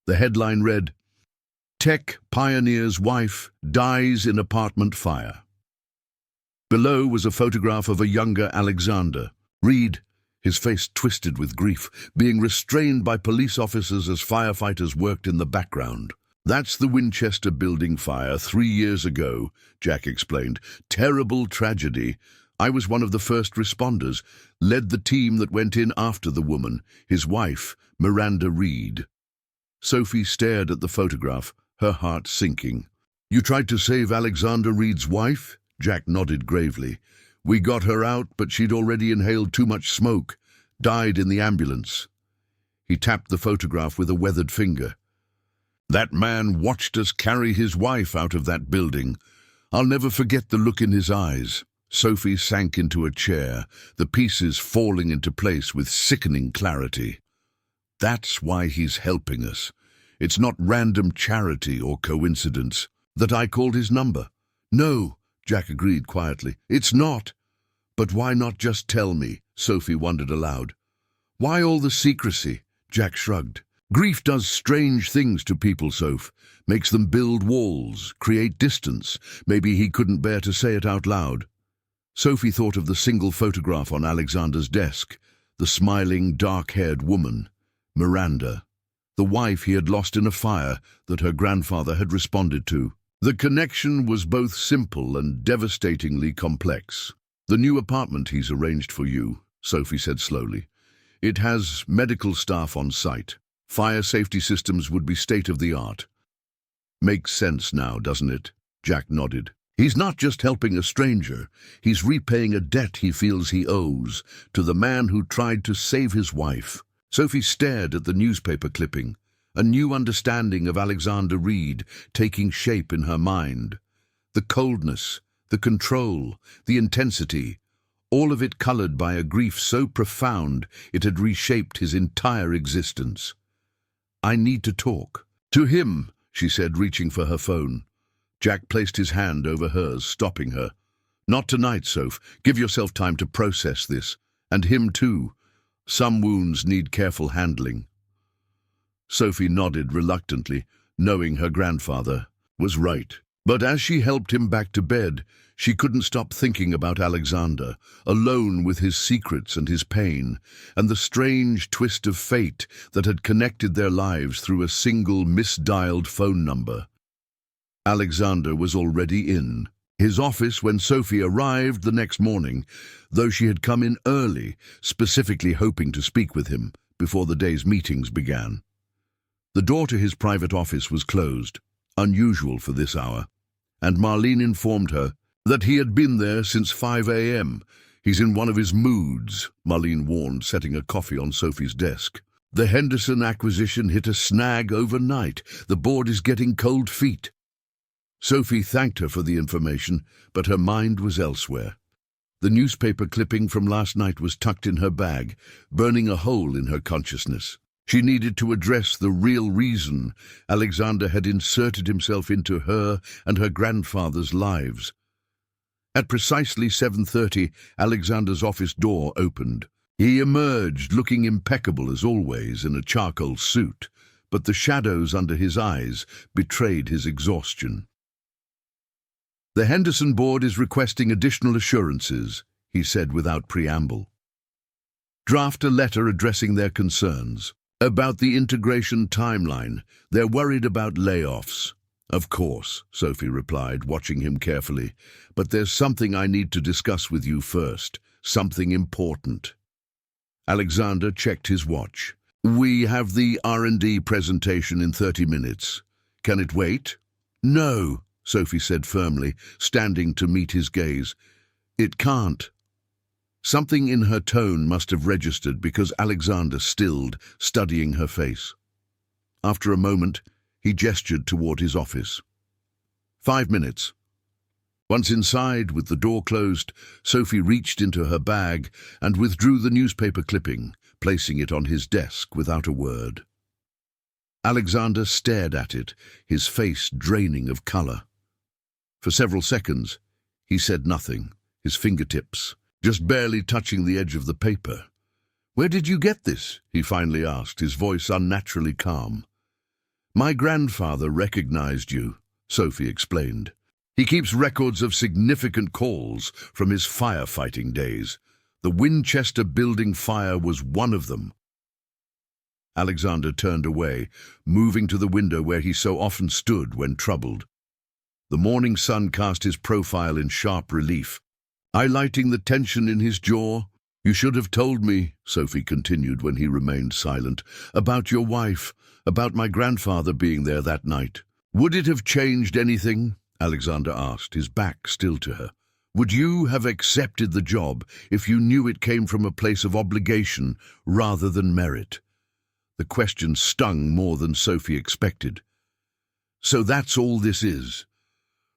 The headline read, "Tech Pioneer's Wife Dies in Apartment Fire." Below was a photograph of a younger Alexander. Reed, his face twisted with grief, being restrained by police officers as firefighters worked in the background. "That's the Winchester building fire 3 years ago," Jack explained. "Terrible tragedy. I was one of the first responders, led the team that went in after the woman, his wife, Miranda Reed." Sophie stared at the photograph, her heart sinking. "You tried to save Alexander Reed's wife?" Jack nodded gravely. "We got her out, but she'd already inhaled too much smoke. Died in the ambulance." He tapped the photograph with a weathered finger. "That man watched us carry his wife out of that building. I'll never forget the look in his eyes." Sophie sank into a chair, the pieces falling into place with sickening clarity. "That's why he's helping us. It's not random charity or coincidence that I called his number." "No," Jack agreed quietly. "It's not." "But why not just tell me?" Sophie wondered aloud. "Why all the secrecy?" Jack shrugged. "Grief does strange things to people, Soph. Makes them build walls, create distance. Maybe he couldn't bear to say it out loud." Sophie thought of the single photograph on Alexander's desk, the smiling, dark-haired woman, Miranda, the wife he had lost in a fire that her grandfather had responded to. The connection was both simple and devastatingly complex. "The new apartment he's arranged for you," Sophie said slowly. "It has medical staff on site. Fire safety systems would be state-of-the-art." "Makes sense now, doesn't it?" Jack nodded. "He's not just helping a stranger. He's repaying a debt he feels he owes to the man who tried to save his wife." Sophie stared at the newspaper clipping, a new understanding of Alexander Reed taking shape in her mind. The coldness, the control, the intensity, all of it colored by a grief so profound it had reshaped his entire existence. "I need to talk." "To him," she said, reaching for her phone. Jack placed his hand over hers, stopping her. "Not tonight, Soph. Give yourself time to process this. And him too. Some wounds need careful handling." Sophie nodded reluctantly, knowing her grandfather was right. But as she helped him back to bed, she couldn't stop thinking about Alexander, alone with his secrets and his pain, and the strange twist of fate that had connected their lives through a single misdialed phone number. Alexander was already in his office when Sophie arrived the next morning, though she had come in early, specifically hoping to speak with him before the day's meetings began. The door to his private office was closed, unusual for this hour, and Marlene informed her that he had been there since 5 a.m. "He's in one of his moods," Marlene warned, setting a coffee on Sophie's desk. "The Henderson acquisition hit a snag overnight. The board is getting cold feet." Sophie thanked her for the information, but her mind was elsewhere. The newspaper clipping from last night was tucked in her bag, burning a hole in her consciousness. She needed to address the real reason Alexander had inserted himself into her and her grandfather's lives. At precisely 7:30, Alexander's office door opened. He emerged, looking impeccable as always, in a charcoal suit, but the shadows under his eyes betrayed his exhaustion. "The Henderson board is requesting additional assurances," he said without preamble. "Draft a letter addressing their concerns. About the integration timeline, they're worried about layoffs." "Of course," Sophie replied, watching him carefully. "But there's something I need to discuss with you first, something important." Alexander checked his watch. We have the R&D presentation in 30 minutes. Can it wait? No, Sophie said firmly, standing to meet his gaze. It can't. Something in her tone must have registered because Alexander stilled, studying her face. After a moment, he gestured toward his office. 5 minutes. Once inside, with the door closed, Sophie reached into her bag and withdrew the newspaper clipping, placing it on his desk without a word. Alexander stared at it, his face draining of color. For several seconds, he said nothing, his fingertips just barely touching the edge of the paper. Where did you get this? He finally asked, his voice unnaturally calm. My grandfather recognized you, Sophie explained. He keeps records of significant calls from his firefighting days. The Winchester building fire was one of them. Alexander turned away, moving to the window where he so often stood when troubled. The morning sun cast his profile in sharp relief, highlighting the tension in his jaw. You should have told me, Sophie continued when he remained silent, about your wife, about my grandfather being there that night. Would it have changed anything? Alexander asked, his back still to her. Would you have accepted the job if you knew it came from a place of obligation rather than merit? The question stung more than Sophie expected. So that's all this is?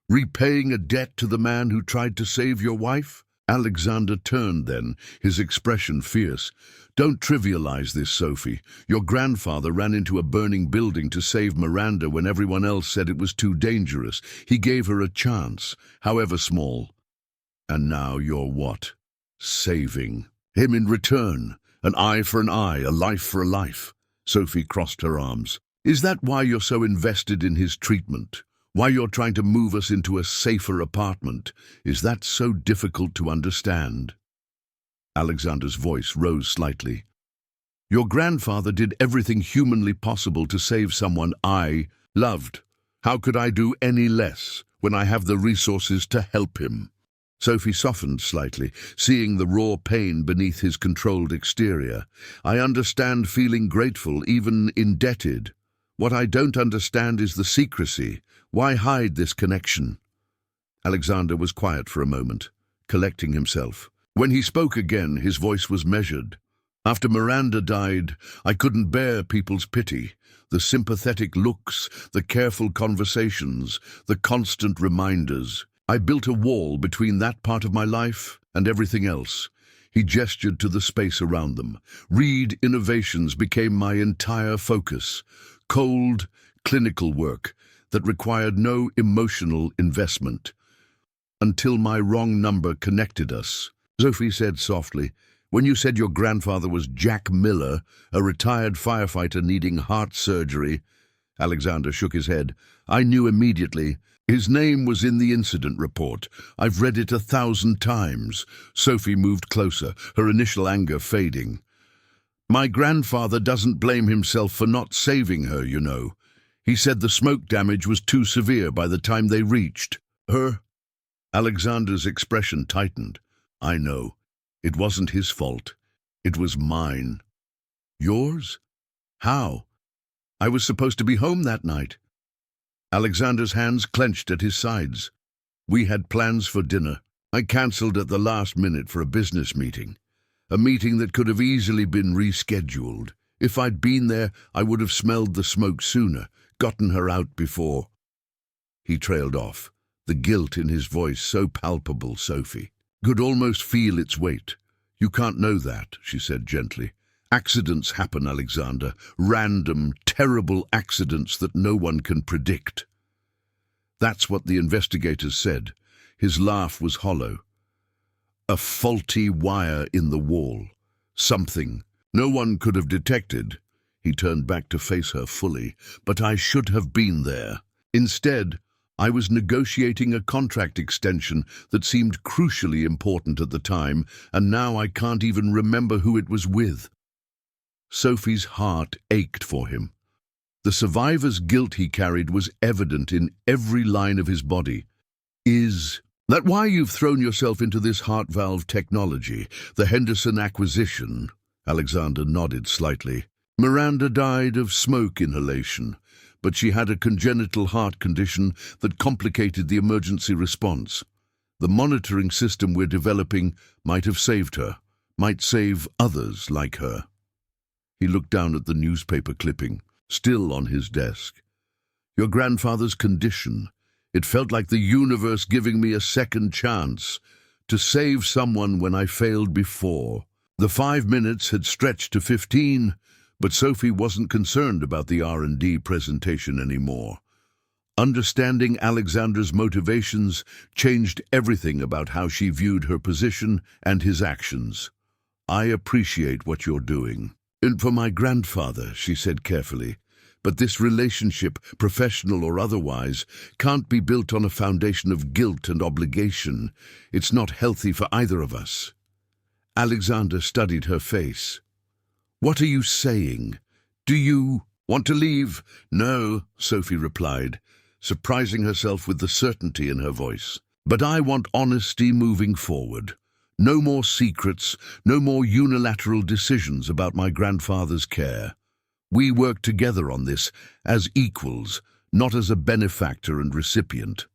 Repaying a debt to the man who tried to save your wife? Alexander turned then, his expression fierce. Don't trivialize this, Sophie. Your grandfather ran into a burning building to save Miranda when everyone else said it was too dangerous. He gave her a chance, however small. And now you're what? Saving him in return. An eye for an eye, a life for a life. Sophie crossed her arms. Is that why you're so invested in his treatment? Why you're trying to move us into a safer apartment? Is that so difficult to understand? Alexander's voice rose slightly. Your grandfather did everything humanly possible to save someone I loved. How could I do any less when I have the resources to help him? Sophie softened slightly, seeing the raw pain beneath his controlled exterior. I understand feeling grateful, even indebted. What I don't understand is the secrecy. Why hide this connection? Alexander was quiet for a moment, collecting himself. When he spoke again, his voice was measured. After Miranda died, I couldn't bear people's pity, the sympathetic looks, the careful conversations, the constant reminders. I built a wall between that part of my life and everything else. He gestured to the space around them. Reed Innovations became my entire focus. Cold, clinical work that required no emotional investment. Until my wrong number connected us. Sophie said softly, when you said your grandfather was Jack Miller, a retired firefighter needing heart surgery, Alexander shook his head. I knew immediately. His name was in the incident report. I've read it 1,000 times. Sophie moved closer, her initial anger fading. My grandfather doesn't blame himself for not saving her, you know. He said the smoke damage was too severe by the time they reached her. Alexander's expression tightened. I know. It wasn't his fault. It was mine. Yours? How? I was supposed to be home that night. Alexander's hands clenched at his sides. We had plans for dinner. I cancelled at the last minute for a business meeting. A meeting that could have easily been rescheduled. If I'd been there, I would have smelled the smoke sooner, gotten her out before. He trailed off, the guilt in his voice so palpable, Sophie could almost feel its weight. You can't know that, she said gently. Accidents happen, Alexander. Random, terrible accidents that no one can predict. That's what the investigators said. His laugh was hollow. A faulty wire in the wall. Something no one could have detected. He turned back to face her fully. But I should have been there. Instead, I was negotiating a contract extension that seemed crucially important at the time, and now I can't even remember who it was with. Sophie's heart ached for him. The survivor's guilt he carried was evident in every line of his body. Is that why you've thrown yourself into this heart valve technology, the Henderson acquisition? Alexander nodded slightly. Miranda died of smoke inhalation, but she had a congenital heart condition that complicated the emergency response. The monitoring system we're developing might have saved her, might save others like her. He looked down at the newspaper clipping, still on his desk. Your grandfather's condition. It felt like the universe giving me a second chance to save someone when I failed before. The 5 minutes had stretched to 15, but Sophie wasn't concerned about the R&D presentation anymore. Understanding Alexander's motivations changed everything about how she viewed her position and his actions. I appreciate what you're doing. And for my grandfather, she said carefully, but this relationship, professional or otherwise, can't be built on a foundation of guilt and obligation. It's not healthy for either of us. Alexander studied her face. What are you saying? Do you want to leave? No, Sophie replied, surprising herself with the certainty in her voice. But I want honesty moving forward. No more secrets, no more unilateral decisions about my grandfather's care. We work together on this as equals, not as a benefactor and recipient.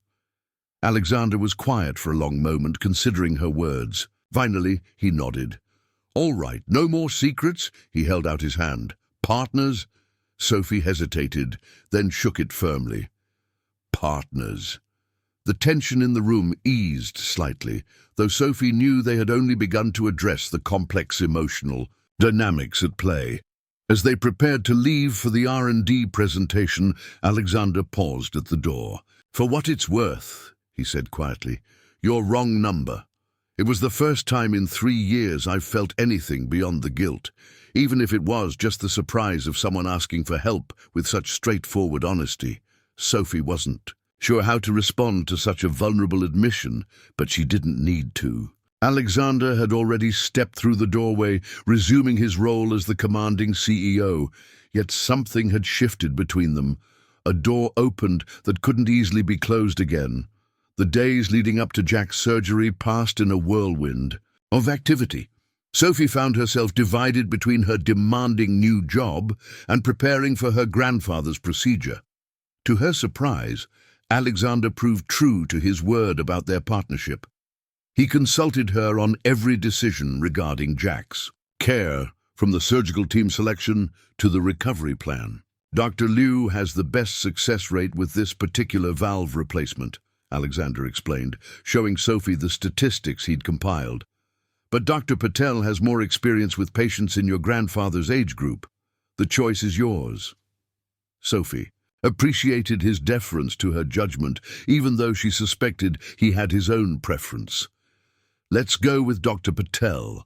Alexander was quiet for a long moment, considering her words. Finally, he nodded. All right, no more secrets? He held out his hand. Partners? Sophie hesitated, then shook it firmly. Partners. The tension in the room eased slightly, though Sophie knew they had only begun to address the complex emotional dynamics at play. As they prepared to leave for the R&D presentation, Alexander paused at the door. For what it's worth, he said quietly, you're wrong number. It was the first time in 3 years I've felt anything beyond the guilt, even if it was just the surprise of someone asking for help with such straightforward honesty. Sophie wasn't sure how to respond to such a vulnerable admission, but she didn't need to. Alexander had already stepped through the doorway, resuming his role as the commanding CEO, yet something had shifted between them. A door opened that couldn't easily be closed again. The days leading up to Jack's surgery passed in a whirlwind of activity. Sophie found herself divided between her demanding new job and preparing for her grandfather's procedure. To her surprise, Alexander proved true to his word about their partnership. He consulted her on every decision regarding Jack's care, from the surgical team selection to the recovery plan. Dr. Liu has the best success rate with this particular valve replacement, Alexander explained, showing Sophie the statistics he'd compiled. But Dr. Patel has more experience with patients in your grandfather's age group. The choice is yours. Sophie appreciated his deference to her judgment, even though she suspected he had his own preference. Let's go with Dr. Patel.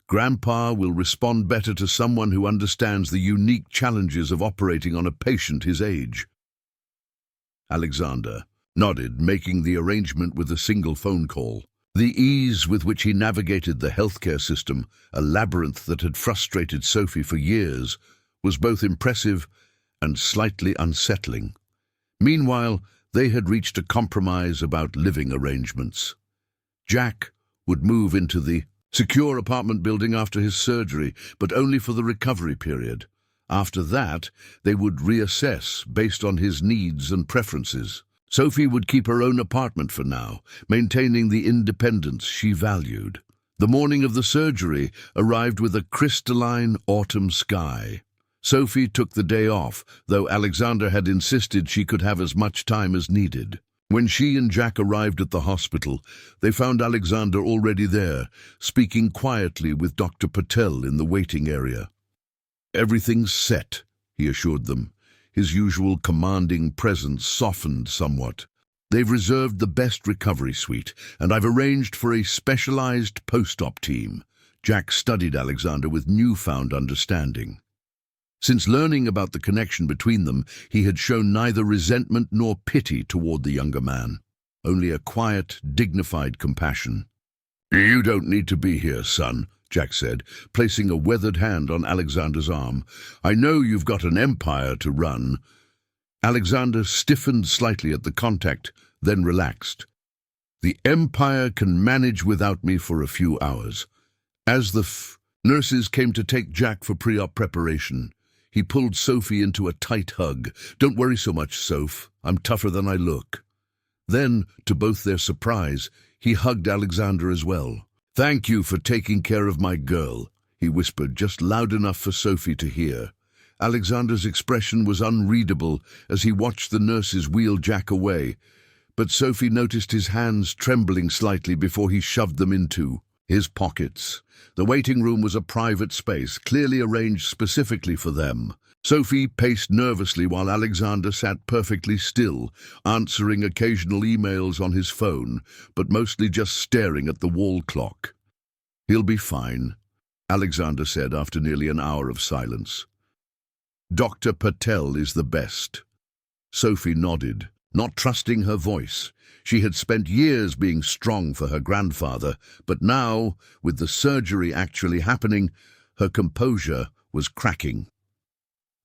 Grandpa will respond better to someone who understands the unique challenges of operating on a patient his age. Alexander nodded, making the arrangement with a single phone call. The ease with which he navigated the healthcare system, a labyrinth that had frustrated Sophie for years, was both impressive and slightly unsettling. Meanwhile, they had reached a compromise about living arrangements. Jack would move into the secure apartment building after his surgery, but only for the recovery period. After that, they would reassess based on his needs and preferences. Sophie would keep her own apartment for now, maintaining the independence she valued. The morning of the surgery arrived with a crystalline autumn sky. Sophie took the day off, though Alexander had insisted she could have as much time as needed. When she and Jack arrived at the hospital, they found Alexander already there, speaking quietly with Dr. Patel in the waiting area. Everything's set, he assured them. His usual commanding presence softened somewhat. They've reserved the best recovery suite, and I've arranged for a specialized post-op team. Jack studied Alexander with newfound understanding. Since learning about the connection between them, he had shown neither resentment nor pity toward the younger man, only a quiet, dignified compassion. You don't need to be here, son, Jack said, placing a weathered hand on Alexander's arm. I know you've got an empire to run. Alexander stiffened slightly at the contact, then relaxed. The empire can manage without me for a few hours. As the Nurses came to take Jack for pre-op preparation. He pulled Sophie into a tight hug. "Don't worry so much, Soph. I'm tougher than I look." Then, to both their surprise, he hugged Alexander as well. "Thank you for taking care of my girl," he whispered, just loud enough for Sophie to hear. Alexander's expression was unreadable as he watched the nurses wheel Jack away, but Sophie noticed his hands trembling slightly before he shoved them into his pockets. The waiting room was a private space, clearly arranged specifically for them. Sophie paced nervously while Alexander sat perfectly still, answering occasional emails on his phone, but mostly just staring at the wall clock. "He'll be fine," Alexander said after nearly an hour of silence. "Dr. Patel is the best." Sophie nodded, not trusting her voice. She had spent years being strong for her grandfather, but now, with the surgery actually happening, her composure was cracking.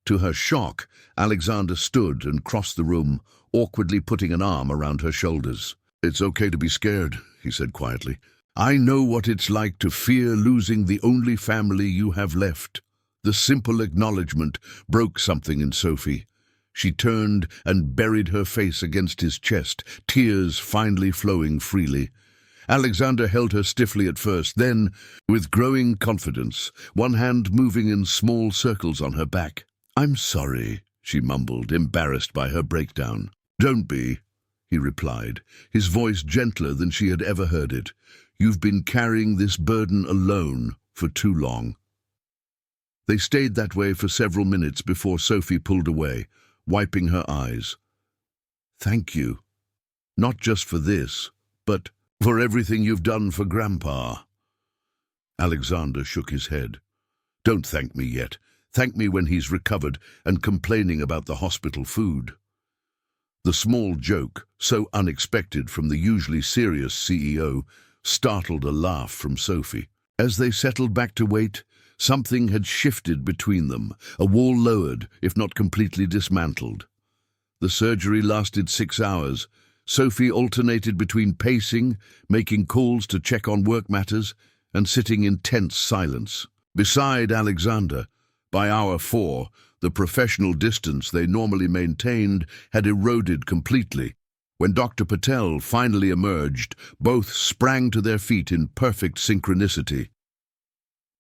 To her shock, Alexander stood and crossed the room, awkwardly putting an arm around her shoulders. "It's okay to be scared," he said quietly. "I know what it's like to fear losing the only family you have left." The simple acknowledgement broke something in Sophie. She turned and buried her face against his chest, tears finally flowing freely. Alexander held her stiffly at first, then, with growing confidence, one hand moving in small circles on her back. "I'm sorry," she mumbled, embarrassed by her breakdown. "Don't be," he replied, his voice gentler than she had ever heard it. "You've been carrying this burden alone for too long." They stayed that way for several minutes before Sophie pulled away, wiping her eyes. "Thank you. Not just for this, but for everything you've done for Grandpa." Alexander shook his head. "Don't thank me yet. Thank me when he's recovered and complaining about the hospital food." The small joke, so unexpected from the usually serious CEO, startled a laugh from Sophie. As they settled back to wait, something had shifted between them, a wall lowered, if not completely dismantled. The surgery lasted 6 hours. Sophie alternated between pacing, making calls to check on work matters, and sitting in tense silence. Beside Alexander, by hour 4, the professional distance they normally maintained had eroded completely. When Dr. Patel finally emerged, both sprang to their feet in perfect synchronicity.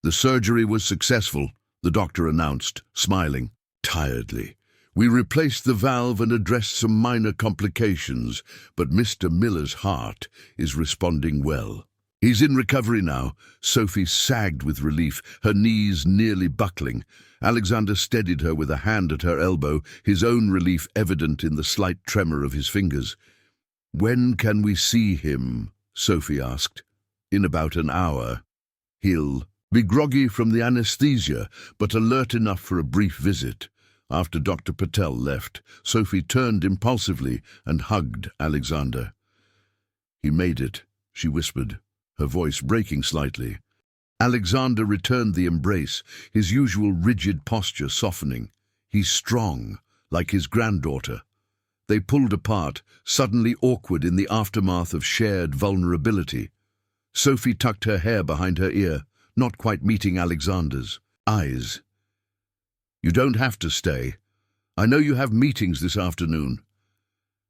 "The surgery was successful," the doctor announced, smiling tiredly. "We replaced the valve and addressed some minor complications, but Mr. Miller's heart is responding well. He's in recovery now." Sophie sagged with relief, her knees nearly buckling. Alexander steadied her with a hand at her elbow, his own relief evident in the slight tremor of his fingers. "When can we see him?" Sophie asked. "In about an hour. He'll be groggy from the anesthesia, but alert enough for a brief visit." After Dr. Patel left, Sophie turned impulsively and hugged Alexander. "He made it," she whispered, her voice breaking slightly. Alexander returned the embrace, his usual rigid posture softening. "He's strong, like his granddaughter." They pulled apart, suddenly awkward in the aftermath of shared vulnerability. Sophie tucked her hair behind her ear, not quite meeting Alexander's eyes. "You don't have to stay. I know you have meetings this afternoon."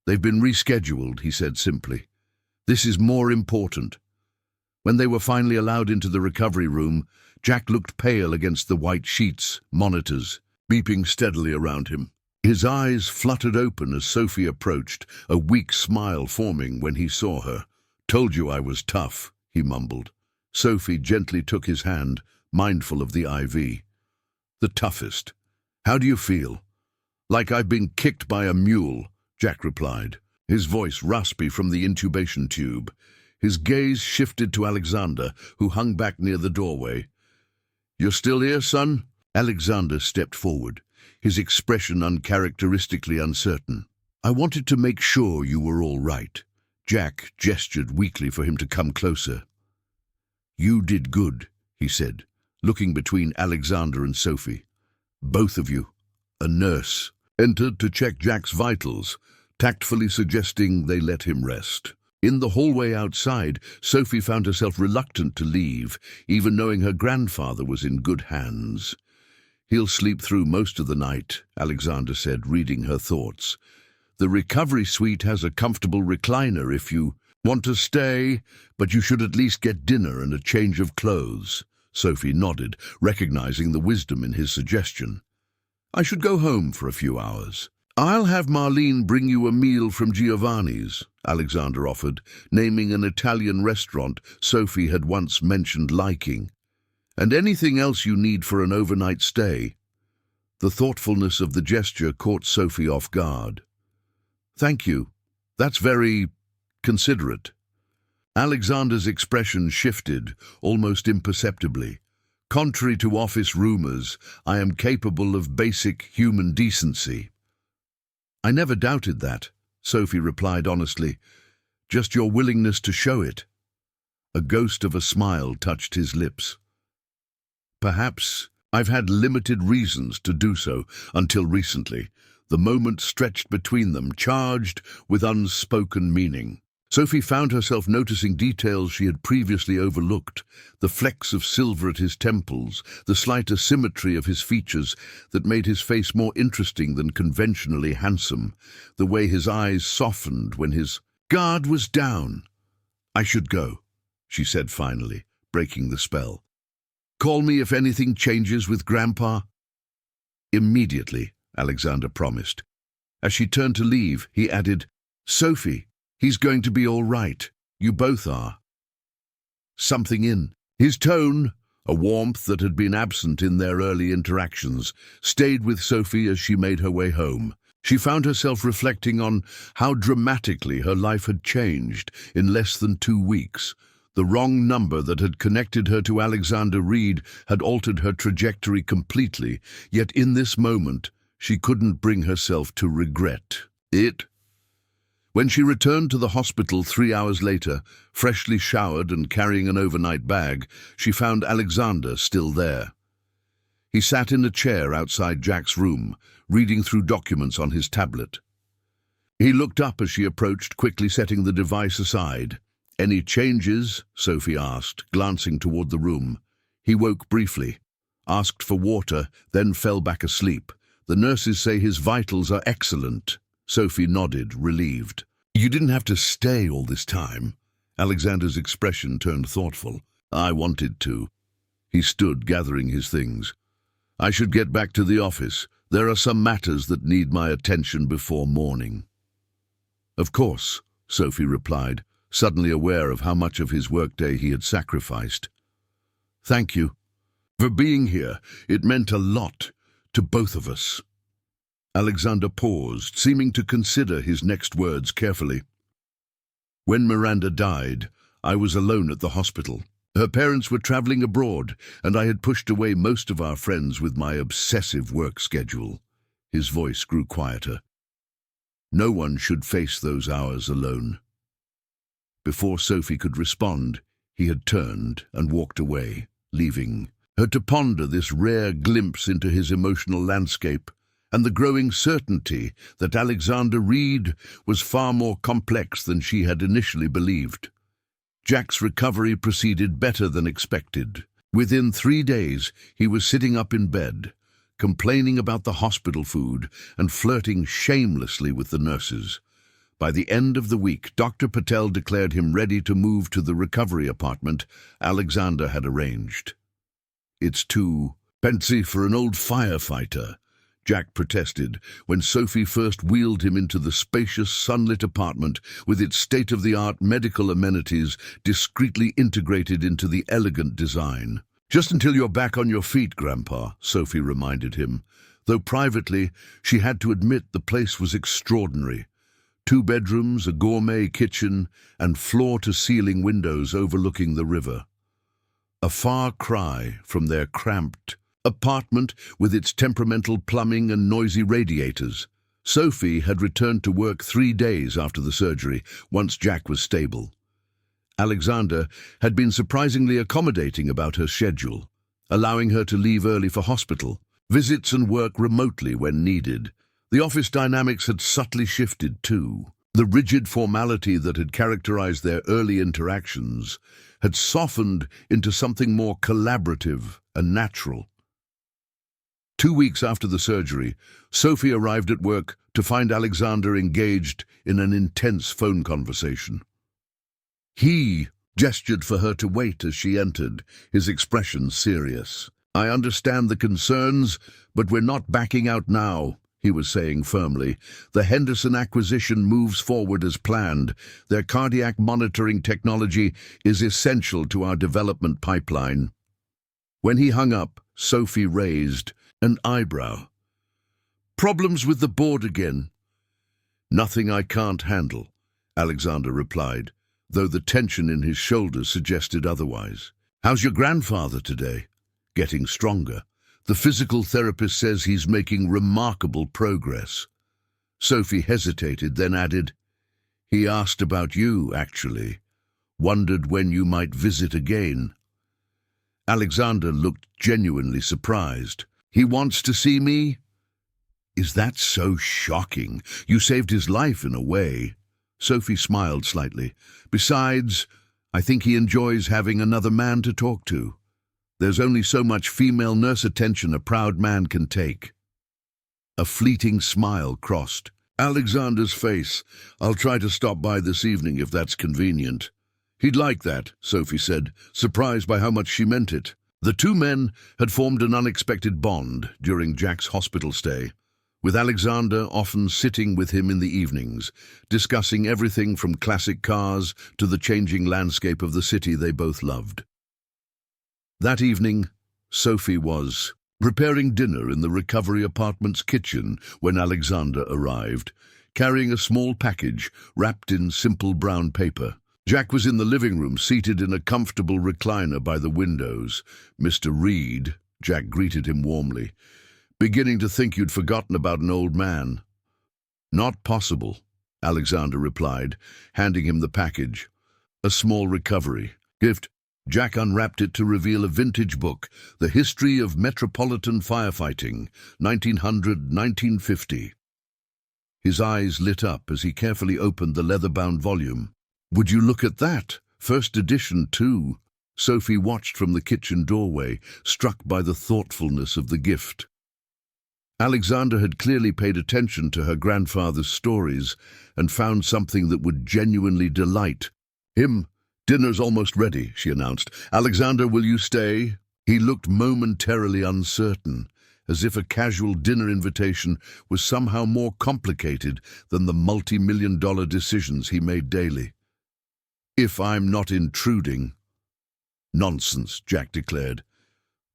"They've been rescheduled," he said simply. "This is more important." When they were finally allowed into the recovery room, Jack looked pale against the white sheets, monitors, beeping steadily around him. His eyes fluttered open as Sophie approached, a weak smile forming when he saw her. "Told you I was tough," he mumbled. Sophie gently took his hand, mindful of the IV. "The toughest. How do you feel?" "Like I've been kicked by a mule," Jack replied, his voice raspy from the intubation tube. His gaze shifted to Alexander, who hung back near the doorway. "You're still here, son?" Alexander stepped forward, his expression uncharacteristically uncertain. "I wanted to make sure you were all right." Jack gestured weakly for him to come closer. "You did good," he said, looking between Alexander and Sophie. "Both of you." A nurse entered to check Jack's vitals, tactfully suggesting they let him rest. In the hallway outside, Sophie found herself reluctant to leave, even knowing her grandfather was in good hands. "He'll sleep through most of the night," Alexander said, reading her thoughts. "The recovery suite has a comfortable recliner if you want to stay, but you should at least get dinner and a change of clothes." Sophie nodded, recognizing the wisdom in his suggestion. "I should go home for a few hours." "I'll have Marlene bring you a meal from Giovanni's," Alexander offered, naming an Italian restaurant Sophie had once mentioned liking. "And anything else you need for an overnight stay." The thoughtfulness of the gesture caught Sophie off guard. "Thank you. That's very considerate." Alexander's expression shifted, almost imperceptibly. "Contrary to office rumors, I am capable of basic human decency." "I never doubted that," Sophie replied honestly. "Just your willingness to show it." A ghost of a smile touched his lips. "Perhaps I've had limited reasons to do so until recently." The moment stretched between them, charged with unspoken meaning. Sophie found herself noticing details she had previously overlooked, the flecks of silver at his temples, the slight asymmetry of his features that made his face more interesting than conventionally handsome, the way his eyes softened when his guard was down. "I should go," she said finally, breaking the spell. "Call me if anything changes with Grandpa." "Immediately," Alexander promised. As she turned to leave, he added, "Sophie, he's going to be all right. You both are." Something in his tone, a warmth that had been absent in their early interactions, stayed with Sophie as she made her way home. She found herself reflecting on how dramatically her life had changed in less than 2 weeks. The wrong number that had connected her to Alexander Reed had altered her trajectory completely, yet in this moment, she couldn't bring herself to regret it. When she returned to the hospital 3 hours later, freshly showered and carrying an overnight bag, she found Alexander still there. He sat in a chair outside Jack's room, reading through documents on his tablet. He looked up as she approached, quickly setting the device aside. "Any changes?" Sophie asked, glancing toward the room. He woke briefly, asked for water, then fell back asleep. "The nurses say his vitals are excellent." Sophie nodded, relieved. "You didn't have to stay all this time." Alexander's expression turned thoughtful. "I wanted to." He stood, gathering his things. "I should get back to the office. There are some matters that need my attention before morning." "Of course," Sophie replied, suddenly aware of how much of his workday he had sacrificed. "Thank you for being here. It meant a lot to both of us." Alexander paused, seeming to consider his next words carefully. "When Miranda died, I was alone at the hospital. Her parents were traveling abroad, and I had pushed away most of our friends with my obsessive work schedule." His voice grew quieter. "No one should face those hours alone." Before Sophie could respond, he had turned and walked away, leaving her to ponder this rare glimpse into his emotional landscape and the growing certainty that Alexander Reed was far more complex than she had initially believed. Jack's recovery proceeded better than expected. Within 3 days, he was sitting up in bed, complaining about the hospital food and flirting shamelessly with the nurses. By the end of the week, Dr. Patel declared him ready to move to the recovery apartment Alexander had arranged. "It's too fancy for an old firefighter," Jack protested when Sophie first wheeled him into the spacious, sunlit apartment with its state-of-the-art medical amenities discreetly integrated into the elegant design. "Just until you're back on your feet, Grandpa," Sophie reminded him, though privately she had to admit the place was extraordinary. 2 bedrooms, a gourmet kitchen, and floor-to-ceiling windows overlooking the river. A far cry from their cramped apartment with its temperamental plumbing and noisy radiators. Sophie had returned to work 3 days after the surgery, once Jack was stable. Alexander had been surprisingly accommodating about her schedule, allowing her to leave early for hospital, visits and work remotely when needed. The office dynamics had subtly shifted too. The rigid formality that had characterized their early interactions had softened into something more collaborative and natural. 2 weeks after the surgery, Sophie arrived at work to find Alexander engaged in an intense phone conversation. He gestured for her to wait as she entered, his expression serious. "I understand the concerns, but we're not backing out now," he was saying firmly. "The Henderson acquisition moves forward as planned. Their cardiac monitoring technology is essential to our development pipeline." When he hung up, Sophie raised an eyebrow. "Problems with the board again?" "Nothing I can't handle," Alexander replied, though the tension in his shoulders suggested otherwise. "How's your grandfather today?" "Getting stronger. The physical therapist says he's making remarkable progress." Sophie hesitated, then added, "He asked about you, actually. Wondered when you might visit again." Alexander looked genuinely surprised. "He wants to see me?" "Is that so shocking? You saved his life in a way." Sophie smiled slightly. "Besides, I think he enjoys having another man to talk to. There's only so much female nurse attention a proud man can take." A fleeting smile crossed Alexander's face. "I'll try to stop by this evening if that's convenient." "He'd like that," Sophie said, surprised by how much she meant it. The two men had formed an unexpected bond during Jack's hospital stay, with Alexander often sitting with him in the evenings, discussing everything from classic cars to the changing landscape of the city they both loved. That evening, Sophie was preparing dinner in the recovery apartment's kitchen when Alexander arrived, carrying a small package wrapped in simple brown paper. Jack was in the living room, seated in a comfortable recliner by the windows. "Mr. Reed," Jack greeted him warmly. "Beginning to think you'd forgotten about an old man." "Not possible," Alexander replied, handing him the package. "A small recovery gift." Jack unwrapped it to reveal a vintage book, The History of Metropolitan Firefighting, 1900–1950. His eyes lit up as he carefully opened the leather-bound volume. "Would you look at that? First edition, too." Sophie watched from the kitchen doorway, struck by the thoughtfulness of the gift. Alexander had clearly paid attention to her grandfather's stories and found something that would genuinely delight him. "Dinner's almost ready," she announced. "Alexander, will you stay?" He looked momentarily uncertain, as if a casual dinner invitation was somehow more complicated than the multi-million-dollar decisions he made daily. "If I'm not intruding." "Nonsense," Jack declared.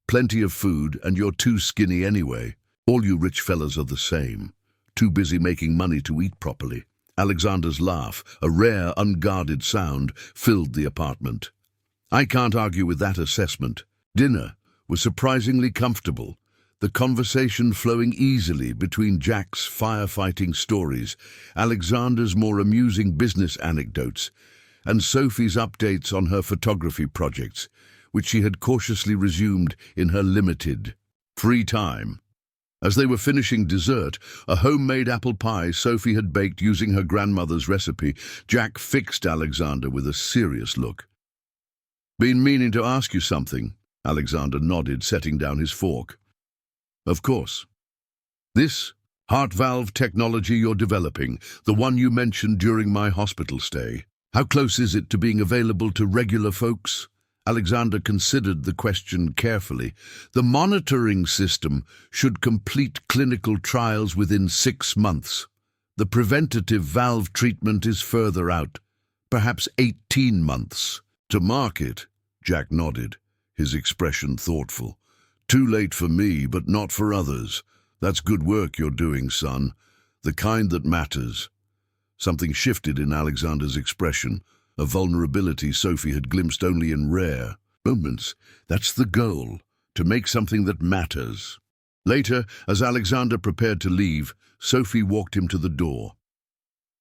"Plenty of food, and you're too skinny anyway. All you rich fellas are the same. Too busy making money to eat properly." Alexander's laugh, a rare, unguarded sound, filled the apartment. "I can't argue with that assessment." Dinner was surprisingly comfortable, the conversation flowing easily between Jack's firefighting stories, Alexander's more amusing business anecdotes, and Sophie's updates on her photography projects, which she had cautiously resumed in her limited free time. As they were finishing dessert, a homemade apple pie Sophie had baked using her grandmother's recipe, Jack fixed Alexander with a serious look. "Been meaning to ask you something," Alexander nodded, setting down his fork. "Of course. This heart valve technology you're developing, the one you mentioned during my hospital stay, how close is it to being available to regular folks?" Alexander considered the question carefully. "The monitoring system should complete clinical trials within 6 months. The preventative valve treatment is further out, perhaps 18 months. To market?" Jack nodded, his expression thoughtful. "Too late for me, but not for others. That's good work you're doing, son. The kind that matters." Something shifted in Alexander's expression, a vulnerability Sophie had glimpsed only in rare moments. "That's the goal, to make something that matters." Later, as Alexander prepared to leave, Sophie walked him to the door.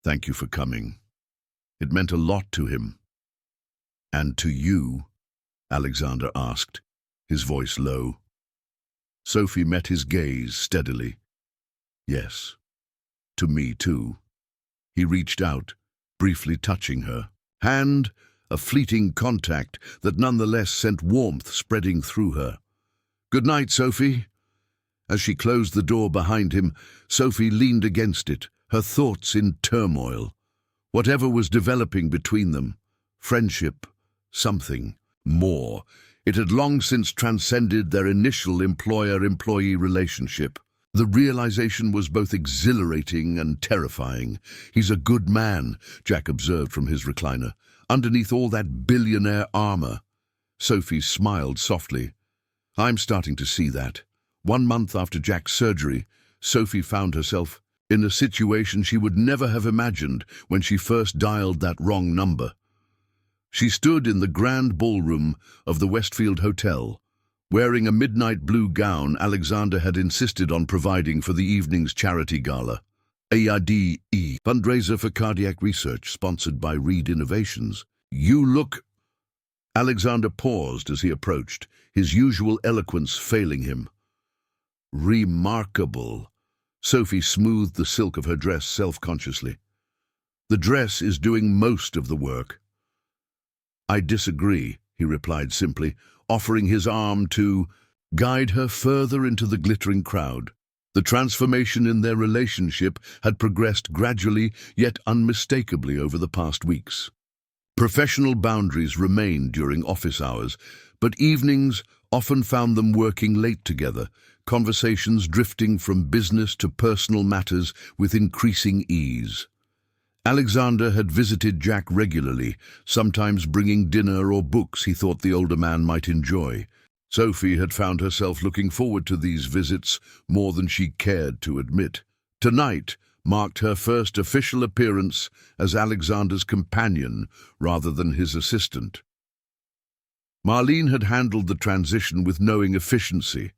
"Thank you for coming. It meant a lot to him." "And to you?" Alexander asked, his voice low. Sophie met his gaze steadily. "Yes, to me too." He reached out, briefly touching her. Hand, a fleeting contact that nonetheless sent warmth spreading through her. "Good night, Sophie." As she closed the door behind him, Sophie leaned against it, her thoughts in turmoil. Whatever was developing between them, friendship, something more. It had long since transcended their initial employer-employee relationship. The realization was both exhilarating and terrifying. "He's a good man," Jack observed from his recliner, underneath all that billionaire armor. Sophie smiled softly. "I'm starting to see that." 1 month after Jack's surgery, Sophie found herself in a situation she would never have imagined when she first dialed that wrong number. She stood in the grand ballroom of the Westfield Hotel, wearing a midnight blue gown Alexander had insisted on providing for the evening's charity gala. AIDE, fundraiser for cardiac research, sponsored by Reed Innovations. "You look—" Alexander paused as he approached, his usual eloquence failing him. "Remarkable." Sophie smoothed the silk of her dress self-consciously. "The dress is doing most of the work." "I disagree," he replied simply, offering his arm to guide her further into the glittering crowd. The transformation in their relationship had progressed gradually yet unmistakably over the past weeks. Professional boundaries remained during office hours, but evenings often found them working late together, conversations drifting from business to personal matters with increasing ease. Alexander had visited Jack regularly, sometimes bringing dinner or books he thought the older man might enjoy. Sophie had found herself looking forward to these visits more than she cared to admit. Tonight marked her first official appearance as Alexander's companion rather than his assistant. Marlene had handled the transition with knowing efficiency,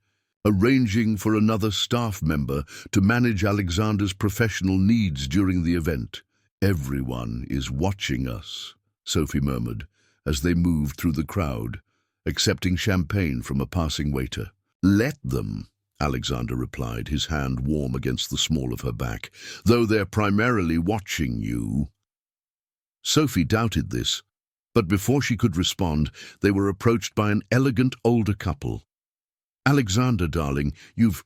arranging for another staff member to manage Alexander's professional needs during the event. "Everyone is watching us," Sophie murmured, as they moved through the crowd, accepting champagne from a passing waiter. "Let them," Alexander replied, his hand warm against the small of her back, "though they're primarily watching you." Sophie doubted this, but before she could respond, they were approached by an elegant older couple. "Alexander, darling, you've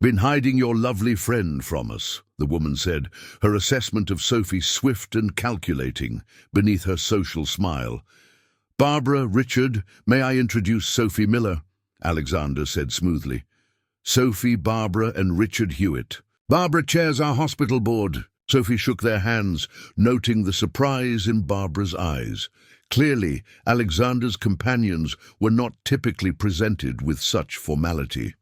been hiding your lovely friend from us," the woman said, her assessment of Sophie swift and calculating beneath her social smile. "Barbara, Richard, may I introduce Sophie Miller?" Alexander said smoothly. "Sophie, Barbara, and Richard Hewitt. Barbara chairs our hospital board." Sophie shook their hands, noting the surprise in Barbara's eyes. Clearly, Alexander's companions were not typically presented with such formality.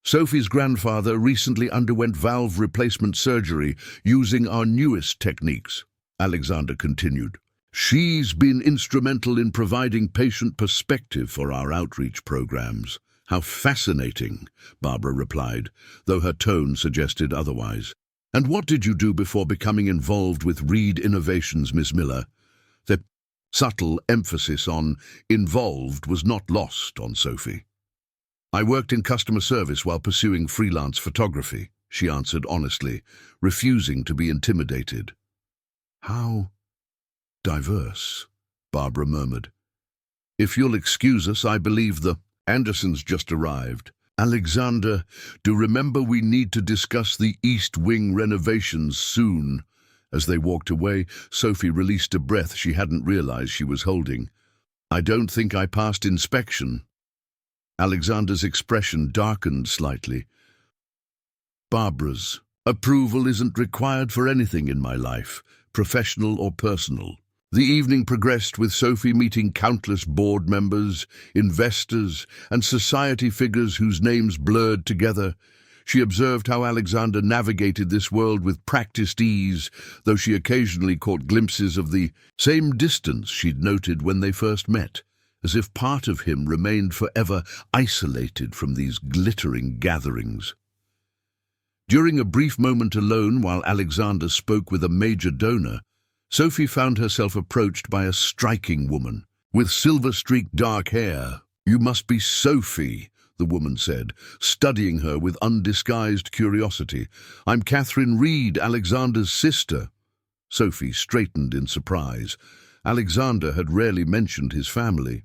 "Sophie's grandfather recently underwent valve replacement surgery using our newest techniques," Alexander continued. "She's been instrumental in providing patient perspective for our outreach programs." "How fascinating," Barbara replied, though her tone suggested otherwise. "And what did you do before becoming involved with Reed Innovations, Miss Miller?" The subtle emphasis on involved was not lost on Sophie. "I worked in customer service while pursuing freelance photography," she answered honestly, refusing to be intimidated. "How diverse," Barbara murmured. "If you'll excuse us, I believe the Andersons just arrived." "Alexander, do remember we need to discuss the East Wing renovations soon." As they walked away, Sophie released a breath she hadn't realized she was holding. "I don't think I passed inspection." Alexander's expression darkened slightly. "Barbara's approval isn't required for anything in my life, professional or personal." The evening progressed with Sophie meeting countless board members, investors, and society figures whose names blurred together. She observed how Alexander navigated this world with practiced ease, though she occasionally caught glimpses of the same distance she'd noted when they first met, as if part of him remained forever isolated from these glittering gatherings. During a brief moment alone while Alexander spoke with a major donor, Sophie found herself approached by a striking woman with silver-streaked dark hair. "You must be Sophie," the woman said, studying her with undisguised curiosity. "I'm Catherine Reed, Alexander's sister." Sophie straightened in surprise. Alexander had rarely mentioned his family.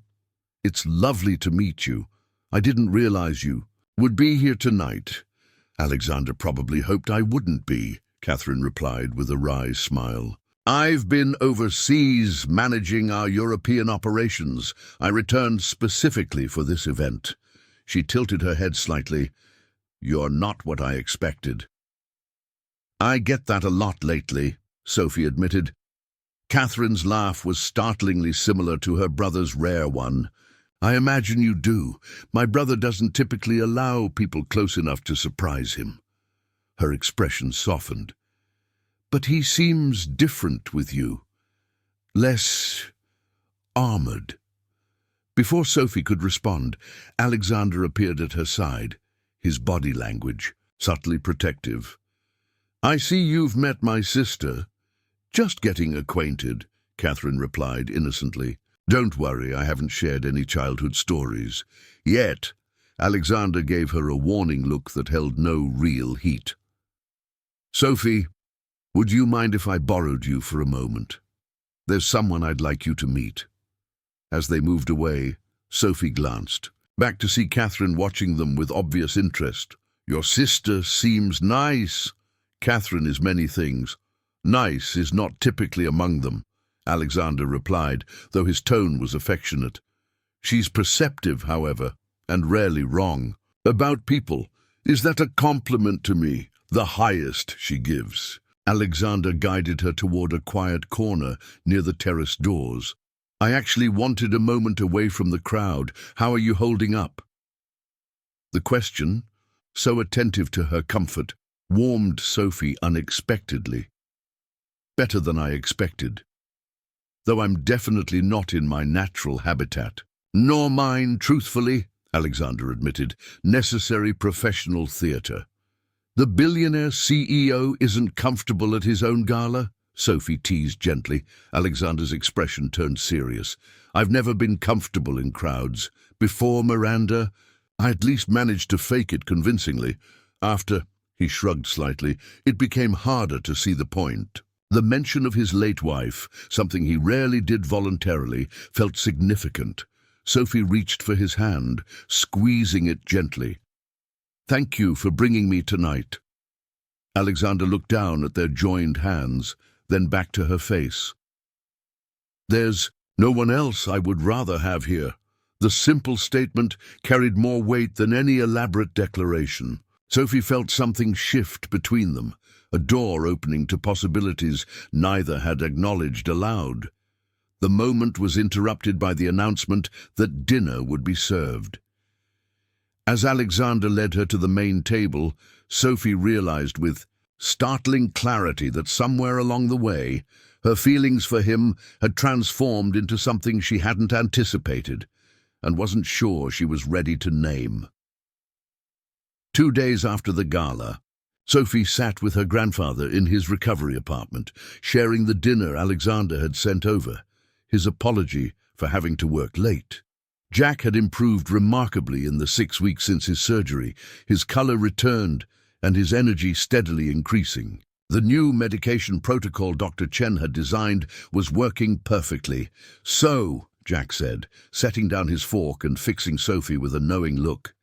"It's lovely to meet you. I didn't realize you would be here tonight." "Alexander probably hoped I wouldn't be," Catherine replied with a wry smile. "I've been overseas managing our European operations. I returned specifically for this event." She tilted her head slightly. "You're not what I expected." "I get that a lot lately," Sophie admitted. Catherine's laugh was startlingly similar to her brother's rare one. "I imagine you do. My brother doesn't typically allow people close enough to surprise him." Her expression softened. "But he seems different with you. Less armored." Before Sophie could respond, Alexander appeared at her side, his body language subtly protective. "I see you've met my sister." "Just getting acquainted," Catherine replied innocently. "Don't worry, I haven't shared any childhood stories. Yet." Alexander gave her a warning look that held no real heat. "Sophie, would you mind if I borrowed you for a moment? There's someone I'd like you to meet." As they moved away, Sophie glanced back to see Catherine watching them with obvious interest. "Your sister seems nice." "Catherine is many things. Nice is not typically among them," Alexander replied, though his tone was affectionate. "She's perceptive, however, and rarely wrong. About people, is that a compliment to me? The highest she gives." Alexander guided her toward a quiet corner near the terrace doors. "I actually wanted a moment away from the crowd. How are you holding up?" The question, so attentive to her comfort, warmed Sophie unexpectedly. "Better than I expected. Though I'm definitely not in my natural habitat." "Nor mine, truthfully," Alexander admitted. "Necessary professional theater." "The billionaire CEO isn't comfortable at his own gala?" Sophie teased gently. Alexander's expression turned serious. "I've never been comfortable in crowds. Before Miranda, I at least managed to fake it convincingly. After," he shrugged slightly, "it became harder to see the point." The mention of his late wife, something he rarely did voluntarily, felt significant. Sophie reached for his hand, squeezing it gently. "Thank you for bringing me tonight." Alexander looked down at their joined hands, then back to her face. "There's no one else I would rather have here." The simple statement carried more weight than any elaborate declaration. Sophie felt something shift between them, a door opening to possibilities neither had acknowledged aloud. The moment was interrupted by the announcement that dinner would be served. As Alexander led her to the main table, Sophie realized with startling clarity that somewhere along the way, her feelings for him had transformed into something she hadn't anticipated and wasn't sure she was ready to name. 2 days after the gala, Sophie sat with her grandfather in his recovery apartment, sharing the dinner Alexander had sent over, his apology for having to work late. Jack had improved remarkably in the 6 weeks since his surgery. His color returned and his energy steadily increasing. The new medication protocol Dr. Chen had designed was working perfectly. "So," Jack said, setting down his fork and fixing Sophie with a knowing look,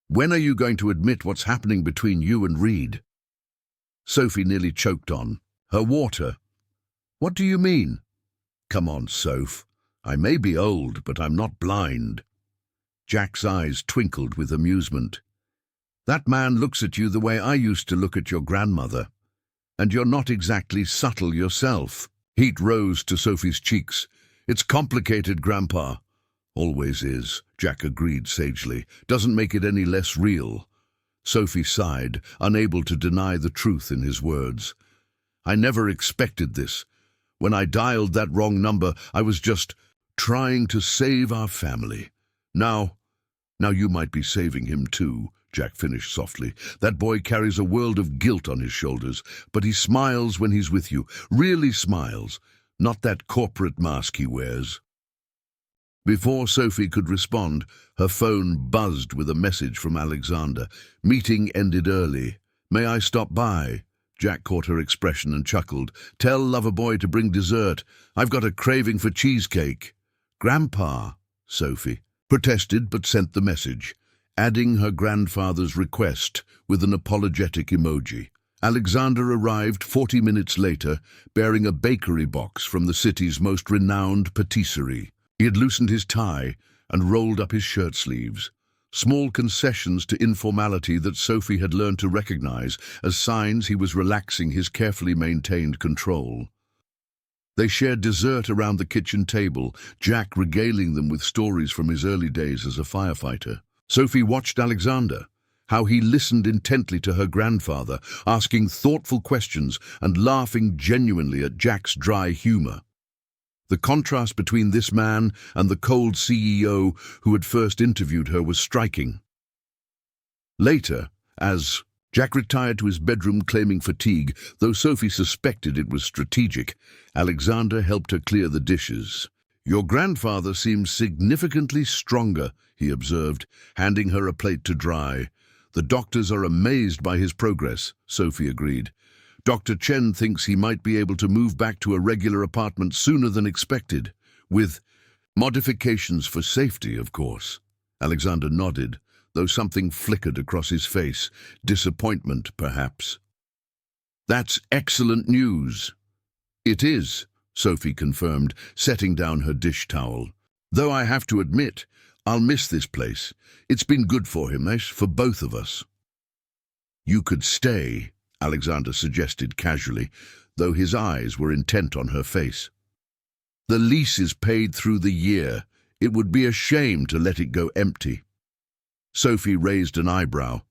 "when are you going to admit what's happening between you and Reed?" Sophie nearly choked on her water. "What do you mean?" "Come on, Soph. I may be old, but I'm not blind." Jack's eyes twinkled with amusement. "That man looks at you the way I used to look at your grandmother. And you're not exactly subtle yourself." Heat rose to Sophie's cheeks. "It's complicated, Grandpa." "Always is," Jack agreed sagely. "Doesn't make it any less real." Sophie sighed, unable to deny the truth in his words. "I never expected this. When I dialed that wrong number, I was just trying to save our family. Now you might be saving him too," Jack finished softly. "That boy carries a world of guilt on his shoulders, but he smiles when he's with you, really smiles, not that corporate mask he wears." Before Sophie could respond, her phone buzzed with a message from Alexander. Meeting ended early. May I stop by? Jack caught her expression and chuckled. Tell Loverboy to bring dessert. I've got a craving for cheesecake. Grandpa, Sophie protested but sent the message, adding her grandfather's request with an apologetic emoji. Alexander arrived 40 minutes later, bearing a bakery box from the city's most renowned patisserie. He had loosened his tie and rolled up his shirt sleeves, small concessions to informality that Sophie had learned to recognize as signs he was relaxing his carefully maintained control. They shared dessert around the kitchen table, Jack regaling them with stories from his early days as a firefighter. Sophie watched Alexander, how he listened intently to her grandfather, asking thoughtful questions and laughing genuinely at Jack's dry humor. The contrast between this man and the cold CEO who had first interviewed her was striking. Later, as Jack retired to his bedroom claiming fatigue, though Sophie suspected it was strategic, Alexander helped her clear the dishes. Your grandfather seems significantly stronger, he observed, handing her a plate to dry. The doctors are amazed by his progress, Sophie agreed. Dr. Chen thinks he might be able to move back to a regular apartment sooner than expected, with modifications for safety, of course. Alexander nodded, though something flickered across his face, disappointment, perhaps. That's excellent news. It is, Sophie confirmed, setting down her dish towel. Though I have to admit, I'll miss this place. It's been good for him, for both of us. You could stay, Alexander suggested casually, though his eyes were intent on her face. The lease is paid through the year. It would be a shame to let it go empty. Sophie raised an eyebrow.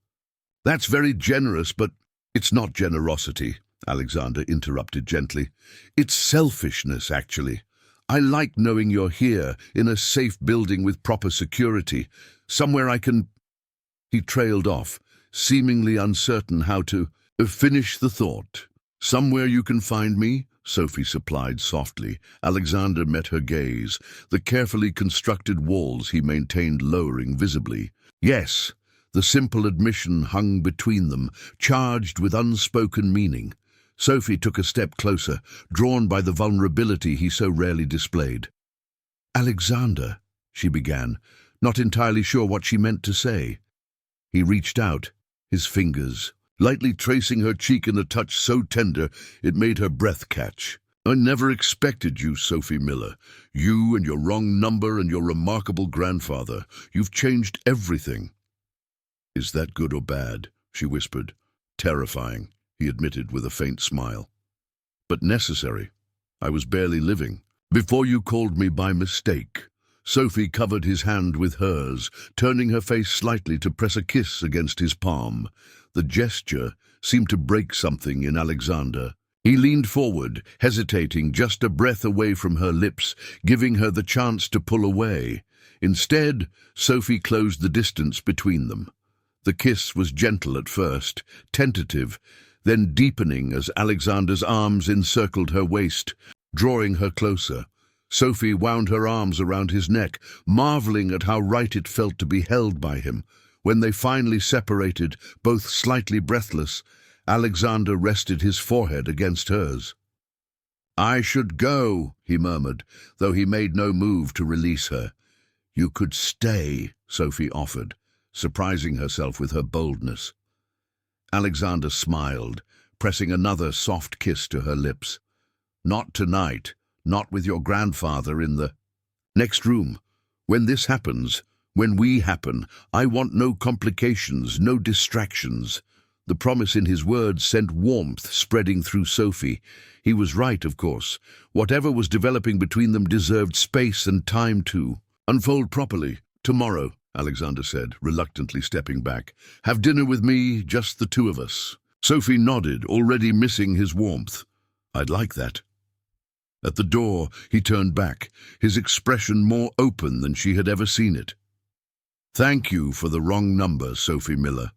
That's very generous, but it's not generosity, Alexander interrupted gently. It's selfishness, actually. I like knowing you're here, in a safe building with proper security, somewhere I can... He trailed off, seemingly uncertain how to finish the thought. Somewhere you can find me? Sophie supplied softly. Alexander met her gaze, the carefully constructed walls he maintained lowering visibly. Yes, the simple admission hung between them, charged with unspoken meaning. Sophie took a step closer, drawn by the vulnerability he so rarely displayed. Alexander, she began, not entirely sure what she meant to say. He reached out, his fingers lightly tracing her cheek in a touch so tender it made her breath catch. I never expected you, Sophie Miller. You and your wrong number and your remarkable grandfather. You've changed everything. Is that good or bad? She whispered. Terrifying, he admitted with a faint smile. But necessary. I was barely living. Before you called me by mistake. Sophie covered his hand with hers, turning her face slightly to press a kiss against his palm. The gesture seemed to break something in Alexander. He leaned forward, hesitating just a breath away from her lips, giving her the chance to pull away. Instead, Sophie closed the distance between them. The kiss was gentle at first, tentative, then deepening as Alexander's arms encircled her waist, drawing her closer. Sophie wound her arms around his neck, marveling at how right it felt to be held by him. When they finally separated, both slightly breathless, Alexander rested his forehead against hers. I should go, he murmured, though he made no move to release her. You could stay, Sophie offered, surprising herself with her boldness. Alexander smiled, pressing another soft kiss to her lips. Not tonight, not with your grandfather in the next room. When this happens, when we happen, I want no complications, no distractions. The promise in his words sent warmth spreading through Sophie. He was right, of course. Whatever was developing between them deserved space and time to unfold properly. Tomorrow, Alexander said, reluctantly stepping back. Have dinner with me, just the two of us. Sophie nodded, already missing his warmth. I'd like that. At the door, he turned back, his expression more open than she had ever seen it. Thank you for the wrong number, Sophie Miller.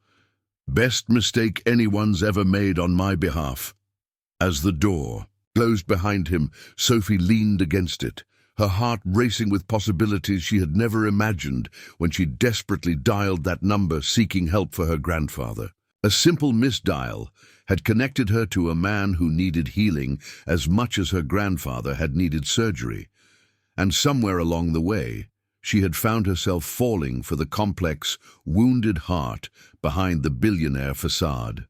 Best mistake anyone's ever made on my behalf. As the door closed behind him, Sophie leaned against it, her heart racing with possibilities she had never imagined when she desperately dialed that number seeking help for her grandfather. A simple misdial had connected her to a man who needed healing as much as her grandfather had needed surgery, and somewhere along the way, she had found herself falling for the complex, wounded heart behind the billionaire facade.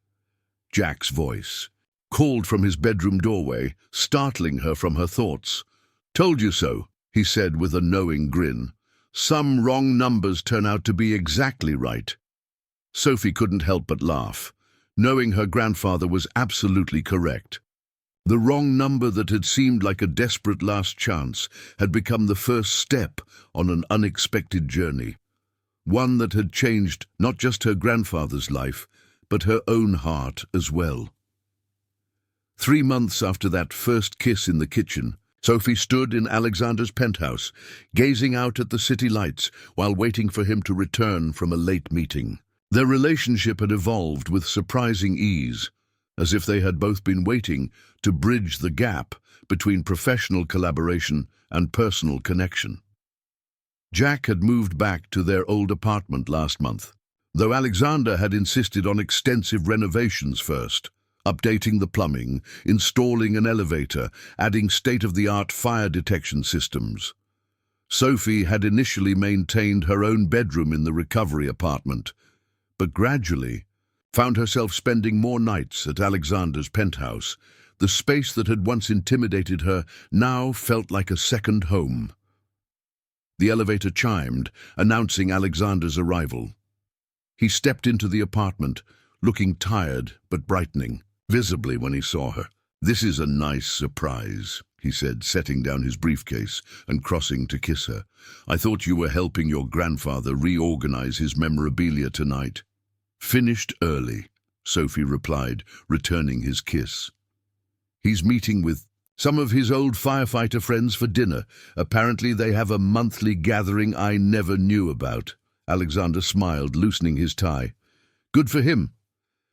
Jack's voice called from his bedroom doorway, startling her from her thoughts. "Told you so," he said with a knowing grin. "Some wrong numbers turn out to be exactly right." Sophie couldn't help but laugh, knowing her grandfather was absolutely correct. The wrong number that had seemed like a desperate last chance had become the first step on an unexpected journey, one that had changed not just her grandfather's life, but her own heart as well. 3 months after that first kiss in the kitchen, Sophie stood in Alexander's penthouse, gazing out at the city lights while waiting for him to return from a late meeting. Their relationship had evolved with surprising ease, as if they had both been waiting to bridge the gap between professional collaboration and personal connection. Jack had moved back to their old apartment last month, though Alexander had insisted on extensive renovations first, updating the plumbing, installing an elevator, adding state-of-the-art fire detection systems. Sophie had initially maintained her own bedroom in the recovery apartment, but gradually found herself spending more nights at Alexander's penthouse. The space that had once intimidated her now felt like a second home. The elevator chimed, announcing Alexander's arrival. He stepped into the apartment, looking tired but brightening visibly when he saw her. "This is a nice surprise," he said, setting down his briefcase and crossing to kiss her. "I thought you were helping your grandfather reorganize his memorabilia tonight." "Finished early," Sophie replied, returning his kiss. "He's meeting with some of his old firefighter friends for dinner. Apparently they have a monthly gathering I never knew about." Alexander smiled, loosening his tie. "Good for him.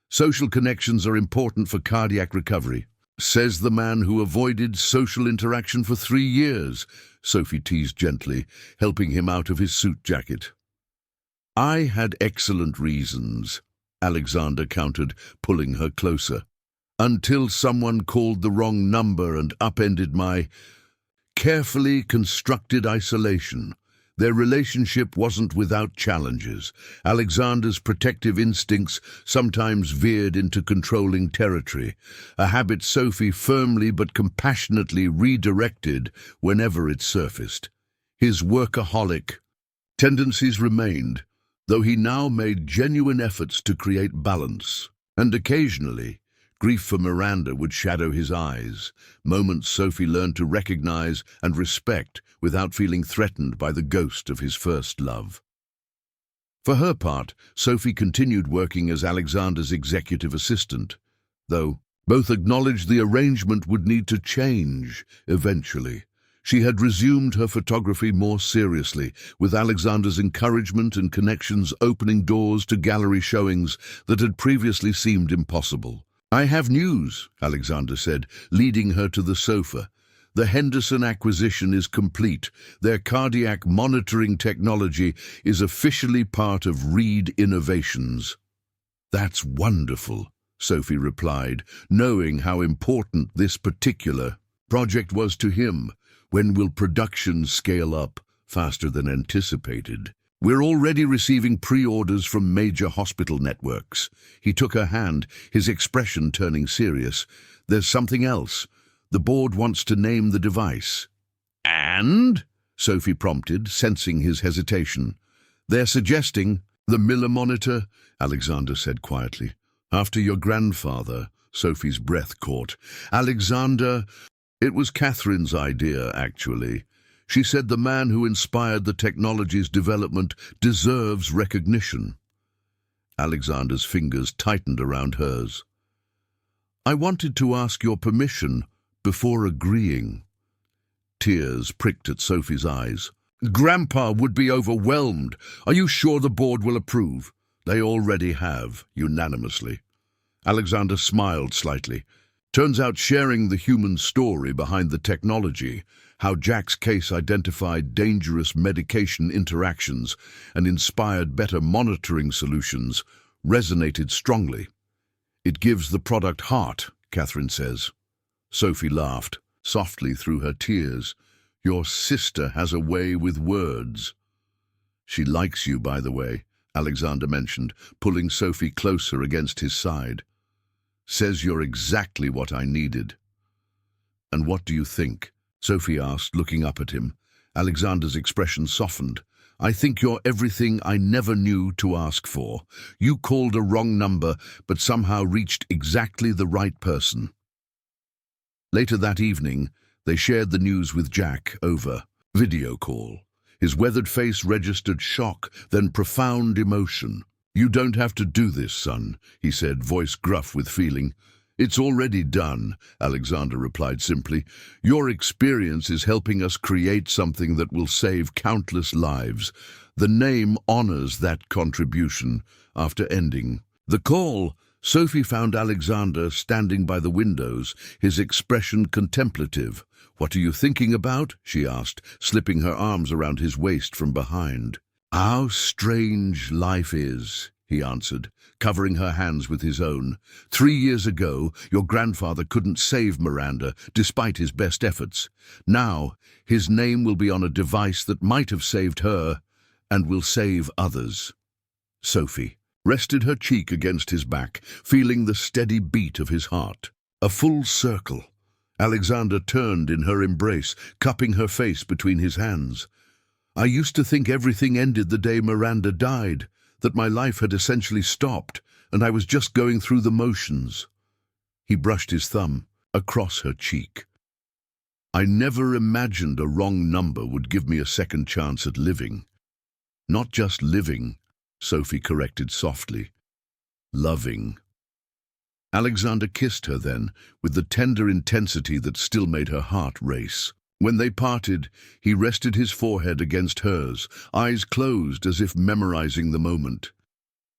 Social connections are important for cardiac recovery," says the man who avoided social interaction for 3 years, Sophie teased gently, helping him out of his suit jacket. "I had excellent reasons," Alexander countered, pulling her closer, "until someone called the wrong number and upended my carefully constructed isolation." Their relationship wasn't without challenges. Alexander's protective instincts sometimes veered into controlling territory, a habit Sophie firmly but compassionately redirected whenever it surfaced. His workaholic tendencies remained, though he now made genuine efforts to create balance. And occasionally, grief for Miranda would shadow his eyes, moments Sophie learned to recognize and respect without feeling threatened by the ghost of his first love. For her part, Sophie continued working as Alexander's executive assistant, though both acknowledged the arrangement would need to change eventually. She had resumed her photography more seriously, with Alexander's encouragement and connections opening doors to gallery showings that had previously seemed impossible. "I have news," Alexander said, leading her to the sofa. "The Henderson acquisition is complete. Their cardiac monitoring technology is officially part of Reed Innovations." "That's wonderful," Sophie replied, knowing how important this particular project was to him. "When will production scale up faster than anticipated?" "We're already receiving pre-orders from major hospital networks." He took her hand, his expression turning serious. "There's something else. The board wants to name the device." "And?" Sophie prompted, sensing his hesitation. "They're suggesting the Miller monitor," Alexander said quietly. "After your grandfather," Sophie's breath caught. "Alexander, it was Catherine's idea, actually. She said the man who inspired the technology's development deserves recognition." Alexander's fingers tightened around hers. "I wanted to ask your permission before agreeing." Tears pricked at Sophie's eyes. "Grandpa would be overwhelmed. Are you sure the board will approve?" "They already have, unanimously." Alexander smiled slightly. Turns out sharing the human story behind the technology, how Jack's case identified dangerous medication interactions and inspired better monitoring solutions, resonated strongly. It gives the product heart, Catherine says. Sophie laughed, softly through her tears. Your sister has a way with words. She likes you, by the way, Alexander mentioned, pulling Sophie closer against his side. Says you're exactly what I needed. And what do you think? Sophie asked, looking up at him. Alexander's expression softened. I think you're everything I never knew to ask for. You called a wrong number, but somehow reached exactly the right person. Later that evening, they shared the news with Jack over video call. His weathered face registered shock, then profound emotion. You don't have to do this, son, he said, voice gruff with feeling. It's already done, Alexander replied simply. Your experience is helping us create something that will save countless lives. The name honors that contribution. After ending the call, Sophie found Alexander standing by the windows, his expression contemplative. What are you thinking about? She asked, slipping her arms around his waist from behind. How strange life is, he answered, covering her hands with his own. 3 years ago, your grandfather couldn't save Miranda, despite his best efforts. Now, his name will be on a device that might have saved her, and will save others. Sophie rested her cheek against his back, feeling the steady beat of his heart. A full circle. Alexander turned in her embrace, cupping her face between his hands. I used to think everything ended the day Miranda died, that my life had essentially stopped, and I was just going through the motions. He brushed his thumb across her cheek. I never imagined a wrong number would give me a second chance at living. Not just living, Sophie corrected softly. Loving. Alexander kissed her then, with the tender intensity that still made her heart race. When they parted, he rested his forehead against hers, eyes closed as if memorizing the moment.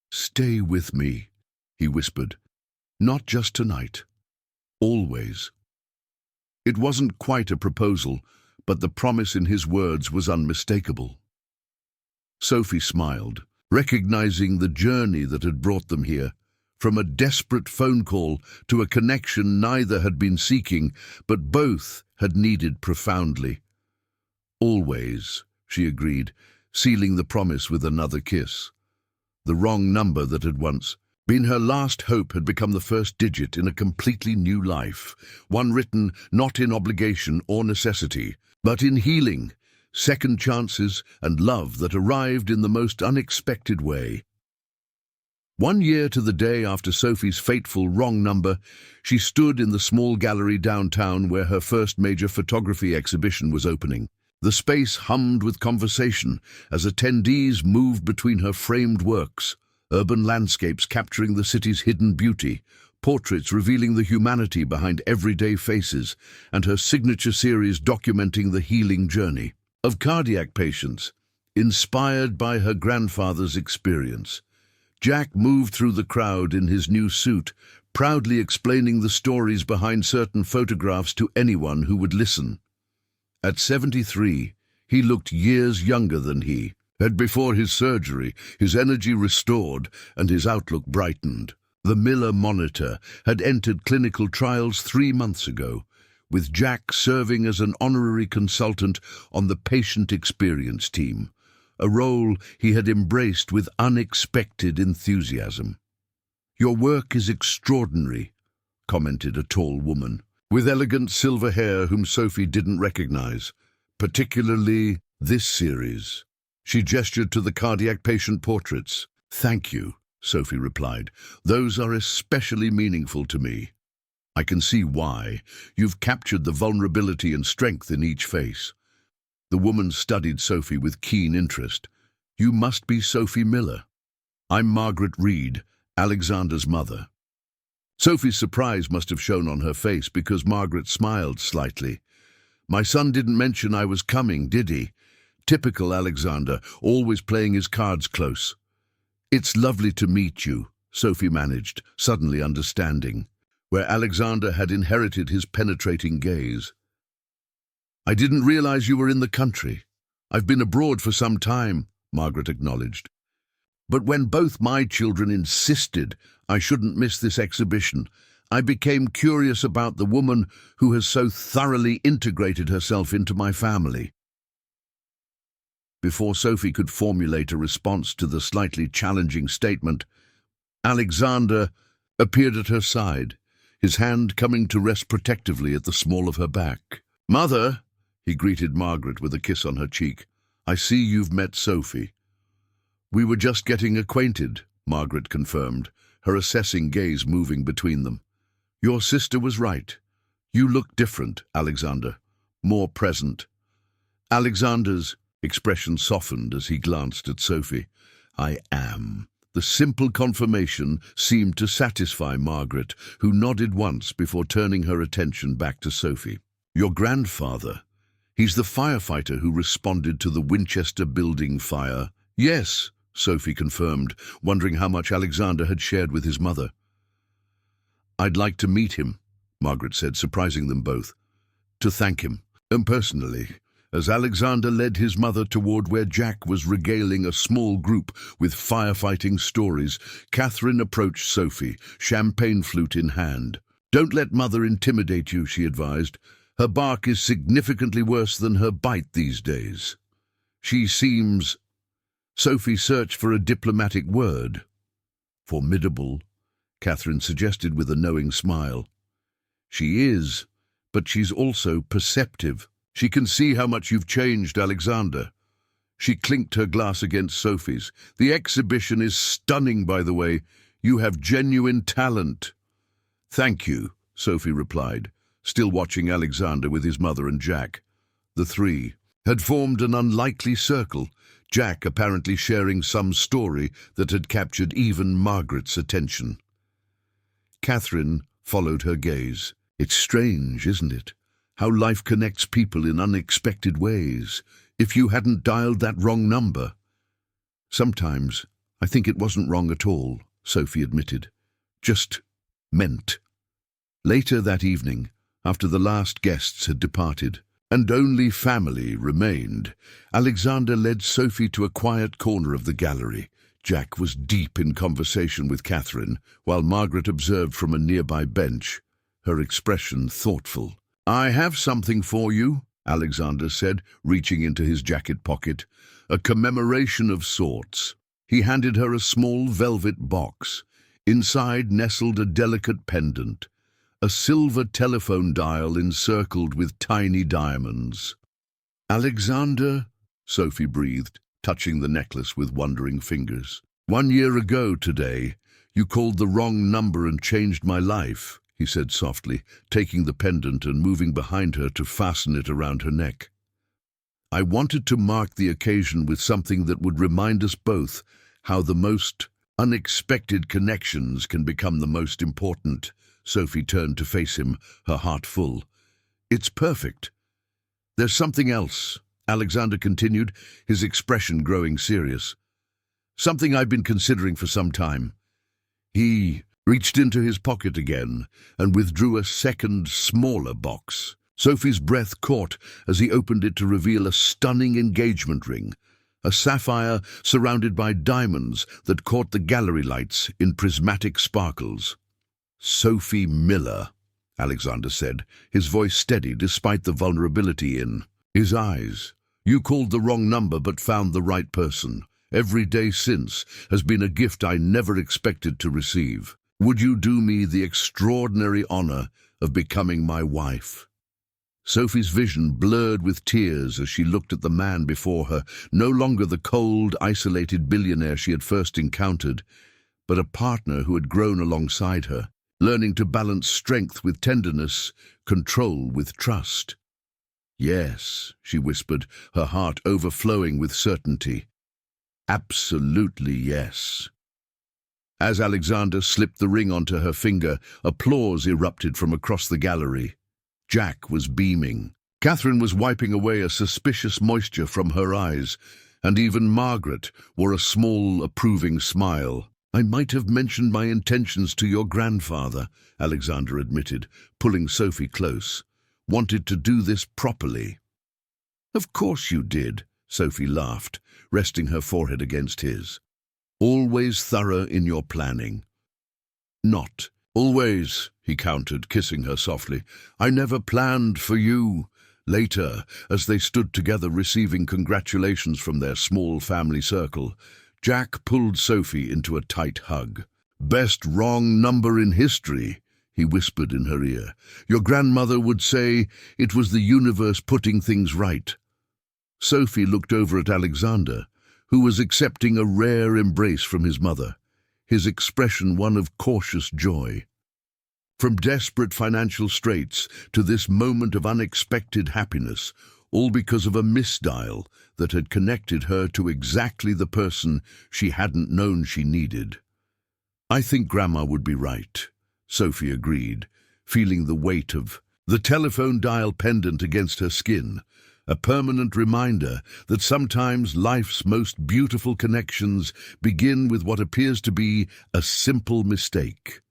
Stay with me, he whispered. Not just tonight. Always. It wasn't quite a proposal, but the promise in his words was unmistakable. Sophie smiled, recognizing the journey that had brought them here, from a desperate phone call to a connection neither had been seeking, but both had needed profoundly. Always, she agreed, sealing the promise with another kiss. The wrong number that had once been her last hope had become the first digit in a completely new life, one written not in obligation or necessity, but in healing, second chances, and love that arrived in the most unexpected way. 1 year to the day after Sophie's fateful wrong number, she stood in the small gallery downtown where her first major photography exhibition was opening. The space hummed with conversation as attendees moved between her framed works, urban landscapes capturing the city's hidden beauty, portraits revealing the humanity behind everyday faces, and her signature series documenting the healing journey of cardiac patients, inspired by her grandfather's experience. Jack moved through the crowd in his new suit, proudly explaining the stories behind certain photographs to anyone who would listen. At 73, he looked years younger than he had before his surgery, his energy restored and his outlook brightened. The Miller Monitor had entered clinical trials 3 months ago, with Jack serving as an honorary consultant on the patient experience team, a role he had embraced with unexpected enthusiasm. Your work is extraordinary, commented a tall woman, with elegant silver hair whom Sophie didn't recognize, particularly this series. She gestured to the cardiac patient portraits. Thank you, Sophie replied. Those are especially meaningful to me. I can see why. You've captured the vulnerability and strength in each face. The woman studied Sophie with keen interest. You must be Sophie Miller. I'm Margaret Reed, Alexander's mother. Sophie's surprise must have shown on her face because Margaret smiled slightly. My son didn't mention I was coming, did he? Typical Alexander, always playing his cards close. It's lovely to meet you, Sophie managed, suddenly understanding. where Alexander had inherited his penetrating gaze. "I didn't realize you were in the country. I've been abroad for some time," Margaret acknowledged. "But when both my children insisted I shouldn't miss this exhibition, I became curious about the woman who has so thoroughly integrated herself into my family." Before Sophie could formulate a response to the slightly challenging statement, Alexander appeared at her side, his hand coming to rest protectively at the small of her back. "Mother," he greeted Margaret with a kiss on her cheek, "I see you've met Sophie." "We were just getting acquainted," Margaret confirmed, her assessing gaze moving between them. "Your sister was right. You look different, Alexander, more present." Alexander's expression softened as he glanced at Sophie. "I am." The simple confirmation seemed to satisfy Margaret, who nodded once before turning her attention back to Sophie. "Your grandfather, he's the firefighter who responded to the Winchester building fire." "Yes," Sophie confirmed, wondering how much Alexander had shared with his mother. "I'd like to meet him," Margaret said, surprising them both. "To thank him, personally." As Alexander led his mother toward where Jack was regaling a small group with firefighting stories, Catherine approached Sophie, champagne flute in hand. "Don't let Mother intimidate you," she advised. "Her bark is significantly worse than her bite these days. She seems—" Sophie searched for a diplomatic word. "Formidable," Catherine suggested with a knowing smile. "She is, but she's also perceptive. She can see how much you've changed, Alexander." She clinked her glass against Sophie's. "The exhibition is stunning, by the way. You have genuine talent." "Thank you," Sophie replied, still watching Alexander with his mother and Jack. The three had formed an unlikely circle, Jack apparently sharing some story that had captured even Margaret's attention. Catherine followed her gaze. "It's strange, isn't it? How life connects people in unexpected ways. If you hadn't dialed that wrong number—" "Sometimes I think it wasn't wrong at all," Sophie admitted. "Just meant." Later that evening, after the last guests had departed, and only family remained, Alexander led Sophie to a quiet corner of the gallery. Jack was deep in conversation with Catherine, while Margaret observed from a nearby bench, her expression thoughtful. "I have something for you," Alexander said, reaching into his jacket pocket. "A commemoration of sorts." He handed her a small velvet box. Inside nestled a delicate pendant, a silver telephone dial encircled with tiny diamonds. "Alexander," Sophie breathed, touching the necklace with wondering fingers. "1 year ago today, you called the wrong number and changed my life," he said softly, taking the pendant and moving behind her to fasten it around her neck. "I wanted to mark the occasion with something that would remind us both how the most unexpected connections can become the most important." Sophie turned to face him, her heart full. "It's perfect." "There's something else," Alexander continued, his expression growing serious. "Something I've been considering for some time." He reached into his pocket again and withdrew a second, smaller box. Sophie's breath caught as he opened it to reveal a stunning engagement ring, a sapphire surrounded by diamonds that caught the gallery lights in prismatic sparkles. "Sophie Miller," Alexander said, his voice steady despite the vulnerability in his eyes. "You called the wrong number but found the right person. Every day since has been a gift I never expected to receive. Would you do me the extraordinary honor of becoming my wife?" Sophie's vision blurred with tears as she looked at the man before her, no longer the cold, isolated billionaire she had first encountered, but a partner who had grown alongside her, learning to balance strength with tenderness, control with trust. "Yes," she whispered, her heart overflowing with certainty. "Absolutely yes." As Alexander slipped the ring onto her finger, applause erupted from across the gallery. Jack was beaming. Catherine was wiping away a suspicious moisture from her eyes, and even Margaret wore a small, approving smile. I might have mentioned my intentions to your grandfather, Alexander admitted, pulling Sophie close. Wanted to do this properly. Of course you did, Sophie laughed, resting her forehead against his. Always thorough in your planning. Not always, he countered, kissing her softly. I never planned for you. Later, as they stood together receiving congratulations from their small family circle, Jack pulled Sophie into a tight hug. Best wrong number in history, he whispered in her ear. Your grandmother would say it was the universe putting things right. Sophie looked over at Alexander, who was accepting a rare embrace from his mother, his expression one of cautious joy. From desperate financial straits to this moment of unexpected happiness, all because of a misdial that had connected her to exactly the person she hadn't known she needed. I think Grandma would be right, Sophie agreed, feeling the weight of the telephone dial pendant against her skin, a permanent reminder that sometimes life's most beautiful connections begin with what appears to be a simple mistake.